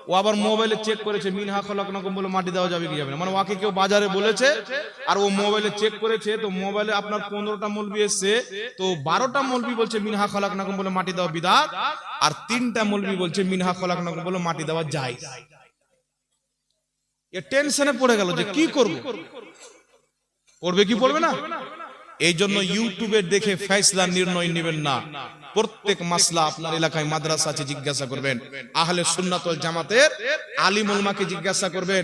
ও আবার মোবাইলে চেক করেছে মিনহা খলাকনাকুম বলে মাটি দেওয়া যাবে কি যাবে না, মানে ওকে কেউ বাজারে বলেছে আর ও মোবাইলে চেক করেছে, তো মোবাইলে আপনার 15টা মৌলবি এসছে, তো 12টা মৌলবি বলছে মিনহা খলাকনাকুম বলে মাটি দেওয়া বিদআত, আর 3টা মৌলবি বলছে মিনহা খলাকনাকুম বলে মাটি দেওয়া জায়েজ। এ টেনশনে পড়ে গেল যে কি করব, পড়বে কি পড়বে না। এই জন্য ইউটিউবে দেখে ফয়সালা নির্ণয় নেবেন না। প্রত্যেক মাসলা আপনার এলাকায় মাদ্রাসা আছে, জিজ্ঞাসা করবেন। আহলে সুন্নাত ওয়াল জামাতের আলিম উলামাকে জিজ্ঞাসা করবেন।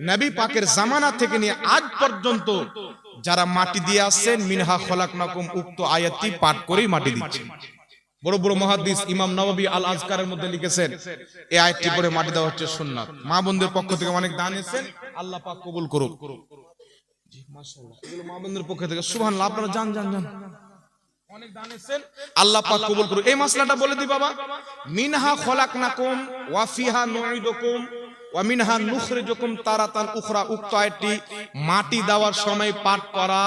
নবী পাকের জামানা থেকে নিয়ে আজ পর্যন্ত যারা মাটি দিয়ে আসছেন মিনহা খলাকনাকুম উক্ত আয়াতটি পাঠ করেই মাটি দিচ্ছেন। বড় বড় মুহাদ্দিস ইমাম নববী আল আজকারের মধ্যে লিখেছেন এই আয়াতটি পড়ে মাটি দেওয়া হচ্ছে সুন্নাত। মা বোনদের পক্ষ থেকে অনেক দান এসেছেন, আল্লাহ পাক কবুল করুক। জি মাশাআল্লাহ, এগুলো মা বোনদের পক্ষ থেকে সুবহানাল্লাহ, আপনারা জান অনেক দান এসেছেন, আল্লাহ পাক কবুল করুক। এই মাসলাটা বলে দি বাবা, মিনহা খলাকনাকুম ওয়া ফিহা নুঈদুকুম ওয়া মিনহা নুখরিজুকুম তারাতান উখরা, উক্ত আয়াতটি মাটি দেওয়ার সময় পাঠ করা,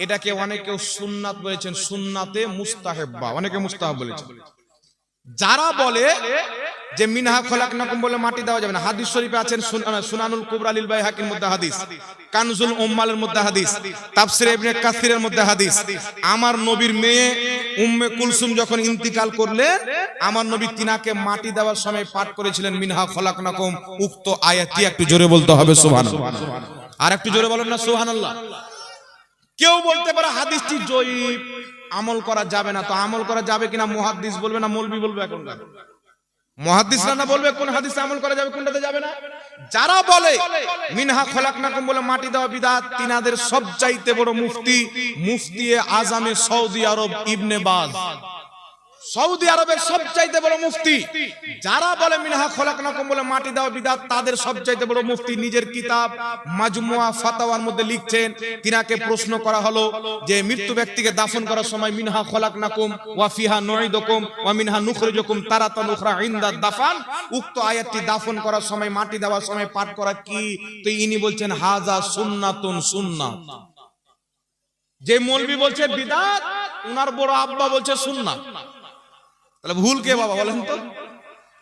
এটাকে অনেকে সুন্নাত বলেছেন, সুন্নাতে মুস্তাহাব্বা, অনেকে মুস্তাহাব বলেছেন। যারা বলে যে মিনহা খলাকনাকুম বলে মাটি দেওয়া যাবে না, হাদিস শরীফে আছেন সুনানুল কুবরা লিল বাইহাকির মধ্যে হাদিস, কানজুল উম্মালের মধ্যে হাদিস, তাফসীর ইবনে কাসিরের মধ্যে হাদিস। আমার নবীর মেয়ে উম্মে কুলসুম যখন ইন্তিকাল করলেন, আমার নবী তিনাকে মাটি দেওয়ার সময় পাঠ করেছিলেন মিনহা খলাকনাকুম উক্ত আয়াতটি। একটু জোরে বলতে হবে সুবহানাল্লাহ, আর একটু জোরে বলেন না সুবহানাল্লাহ। কেউ বলতে পারে হাদিসটি জয়ীফ, আমল করা যাবে না, তো আমল করা যাবে কিনা মুহাদ্দিস বলবে না মৌলবি বলবে? এখনকার মুহাদ্দিসরা না বলবে কোন হাদিসে আমল করা যাবে কোনটাতে যাবে না। যারা বলে মিনহা খলাকনাকুম বলে মাটি দেওয়া বিদআত, তিনাদের সবচাইতে বড় মুফতি মুফতি আজমে সৌদি আরব ইবনে বাজ, সৌদি আরবের সবচাইতে বড় মুফতি। যারা বলে মিনহা খলাকনাকুম বলে মাটি দেওয়া বিদআত, তাদের সবচাইতে বড় মুফতি নিজের কিতাব মাজমুয়া ফাতাওয়ার মধ্যে লিখছেন। তিনাকে প্রশ্ন করা হলো যে মৃত্যু ব্যক্তিকে দাফন করার সময় মিনহা খলাকনাকুম ওয়া ফিহা নুঈদুকুম ওয়া মিনহা নুখরিজুকুম তারাতান উখরা ইনদা দাফান, উক্ত আয়াতটি দাফন করার সময় মাটি দেওয়ার সময় পাঠ করা কি? তো ইনি বলছেন হাজা সুন্নাতুন সুন্নাত। যে মৌলবি বলছে বিদআত, উনার বড় আব্বা বলছে সুন্নাত। তাহলে ভুল কে বাবা বলেন তো?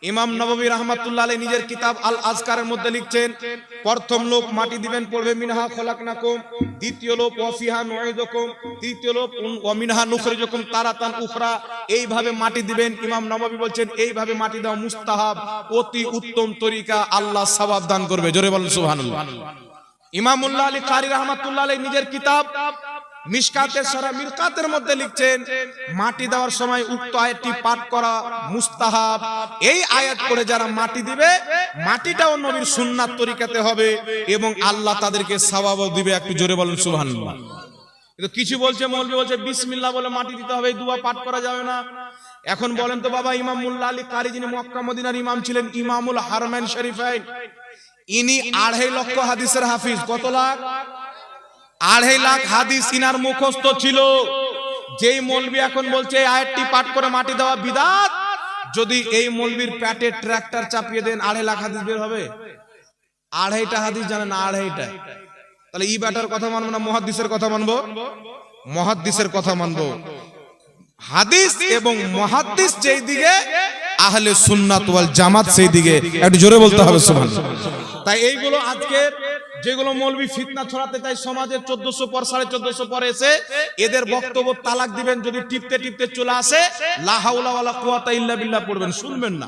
ইমাম নববী রাহমাতুল্লাহ আলাইহি নিজের কিতাব আল আজকারের মধ্যে লিখছেন, প্রথম লোক মাটি দিবেন পড়বে মিনহা খলাকনাকুম, দ্বিতীয় লোক ওয়া ফিহা নুঈদুকুম, তৃতীয় লোক ওয়া মিনহা নুখরিজুকুম তারাতান উখরা, এইভাবে মাটি দিবেন। ইমাম নববী বলছেন এইভাবে মাটি দেওয়া মুস্তাহাব, অতি উত্তম তরিকা, আল্লাহ সওয়াব দান করবে। জোরে বলেন সুবহানাল্লাহ। ইমামুল্লাহ আলী কারি রাহমাতুল্লাহ আলাইহি নিজের কিতাব মিশকাতের সরা মিরকাতের মধ্যে লিখছেন মাটি দেওয়ার সময় উক্ত আয়াতটি পাঠ করা মুস্তাহাব। এই আয়াত পড়ে যারা মাটি দিবে, মাটিটাও নবীর সুন্নাত তরিকাতে হবে এবং আল্লাহ তাদেরকে সওয়াবও দিবে। একটু জোরে বলেন সুবহানাল্লাহ। কিন্তু কিছু বলছে, মৌলবি বলছে বিসমিল্লাহ বলে মাটি দিতে হবে, এই দোয়া পাঠ করা যাবে না। এখন বলেন তো বাবা, ইমাম মুল্লা আলী কারি যিনি মক্কা মদিনার ইমাম ছিলেন, ইমামুল হারমাইন শরীফাইন, ইনি 2.5 লক্ষ হাদিসের হাফিজ। কত লাখ? 2.5 লাখ হাদিস ইনার মুখস্থ ছিল। যেই মৌলবি এখন বলছে এই আয়াতটি পাঠ করে মাটি দেওয়া বিদআত, যদি এই মৌলবির পেটে ট্রাক্টর চাপিয়ে দেন 2.5 লাখ হাদিস বের হবে? 2.5টা হাদিস জানেন না? 2.5টা। তাহলে ই ব্যাটার কথা মানবো না মুহাদ্দিসের কথা মানবো? মুহাদ্দিসের কথা মানবো। হাদিস এবং মুহাদ্দিস যেই দিকে, আহলে সুন্নাত ওয়াল জামাত সেই দিকে। একটু জোরে বলতে হবে সুবহানাল্লাহ। তাই এইগুলো আজকের যেগুলো মৌলবি ফিতনা ছড়াতে চায় সমাজে, 1400 পর 1450 পরে এসে এদের বক্তব্য তালাক দিবেন, যদি টিপতে টিপতে চলে আসে লা হাওলা ওয়ালা কুওয়াতা ইল্লা বিল্লাহ পড়বেন, শুনবেন না।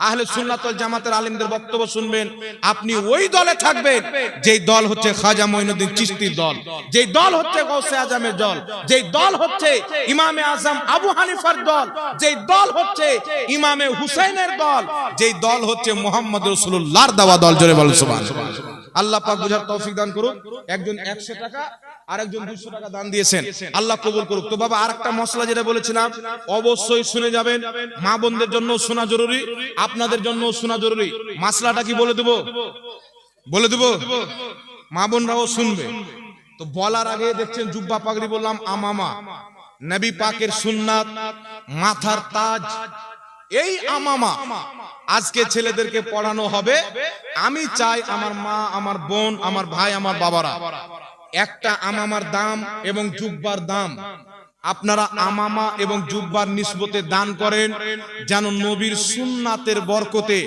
আহলে সুন্নাত ওয়াল জামাতের আলেমদের বক্তব্য শুনবেন। আপনি ওই দলে থাকবেন যেই দল হচ্ছে খাজা মঈনুদ্দিন চিশতির দল, যেই দল হচ্ছে গৌসে আজমের দল, যেই দল হচ্ছে ইমামে আজম আবু হানিফার দল, যেই দল হচ্ছে ইমামে হুসাইনের দল, যেই দল হচ্ছে মুহাম্মদ রাসূলুল্লাহর দাওয়া দল। জোরে বলেন সুবহানাল্লাহ। আল্লাহ পাক বুঝার তৌফিক দান করুন। একজন 100 টাকা আর একজন 200 টাকা দান দিয়েছেন, আল্লাহ কবুল করুক। তো বাবা আরেকটা মশলা যেটা বলেছিলাম, অবশ্যই শুনে যাবেন। মা বোনদের জন্য শোনা জরুরি, আপনাদের জন্য শোনা জরুরি। মাসলাটা কি বলে দেব? বলে দেব, মা বোনরাও শুনবে। তো বলার আগে দেখছেন জুব্বা পাগড়ি বললাম, আমামা নবী পাকের সুন্নাত, মাথার তাজ, এই আমামা আজকে ছেলেদেরকে পড়ানো হবে। আমি চাই আমার মা, আমার বোন, আমার ভাই, আমার বাবারা, একটা আমামার দাম এবং জুব্বার দাম আপনারা আমামা এবং জুব্বার নিসবতে দান করেন, যেন নবীর সুন্নাতের বরকতে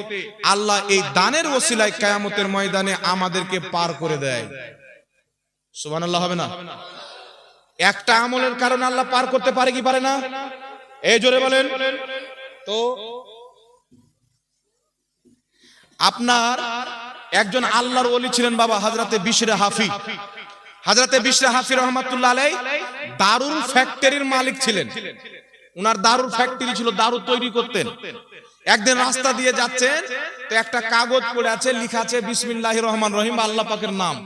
আল্লাহ এই দানের ওসিলায় কিয়ামতের ময়দানে আমাদেরকে পার করে দেয়। সুবহানাল্লাহ হবে না? একটা আমলের কারণে আল্লাহ পার করতে পারে কি পারে না? এই জোরে বলেন তো। আপনার একজন আল্লাহর ওলি ছিলেন বাবা হযরতে বিশরে হাফি। হযরতে বিশরে হাফি রহমাতুল্লাহ আলাইহি দারুর ফ্যাক্টরির মালিক ছিলেন। উনার দারুর ফ্যাক্টরি ছিল, দারু তৈরি করতেন। একদিন রাস্তা দিয়ে যাচ্ছেন, তো একটা কাগজ পড়ে আছে, লেখা আছে বিসমিল্লাহির রহমানির রহিম, আল্লাহ পাকের নাম।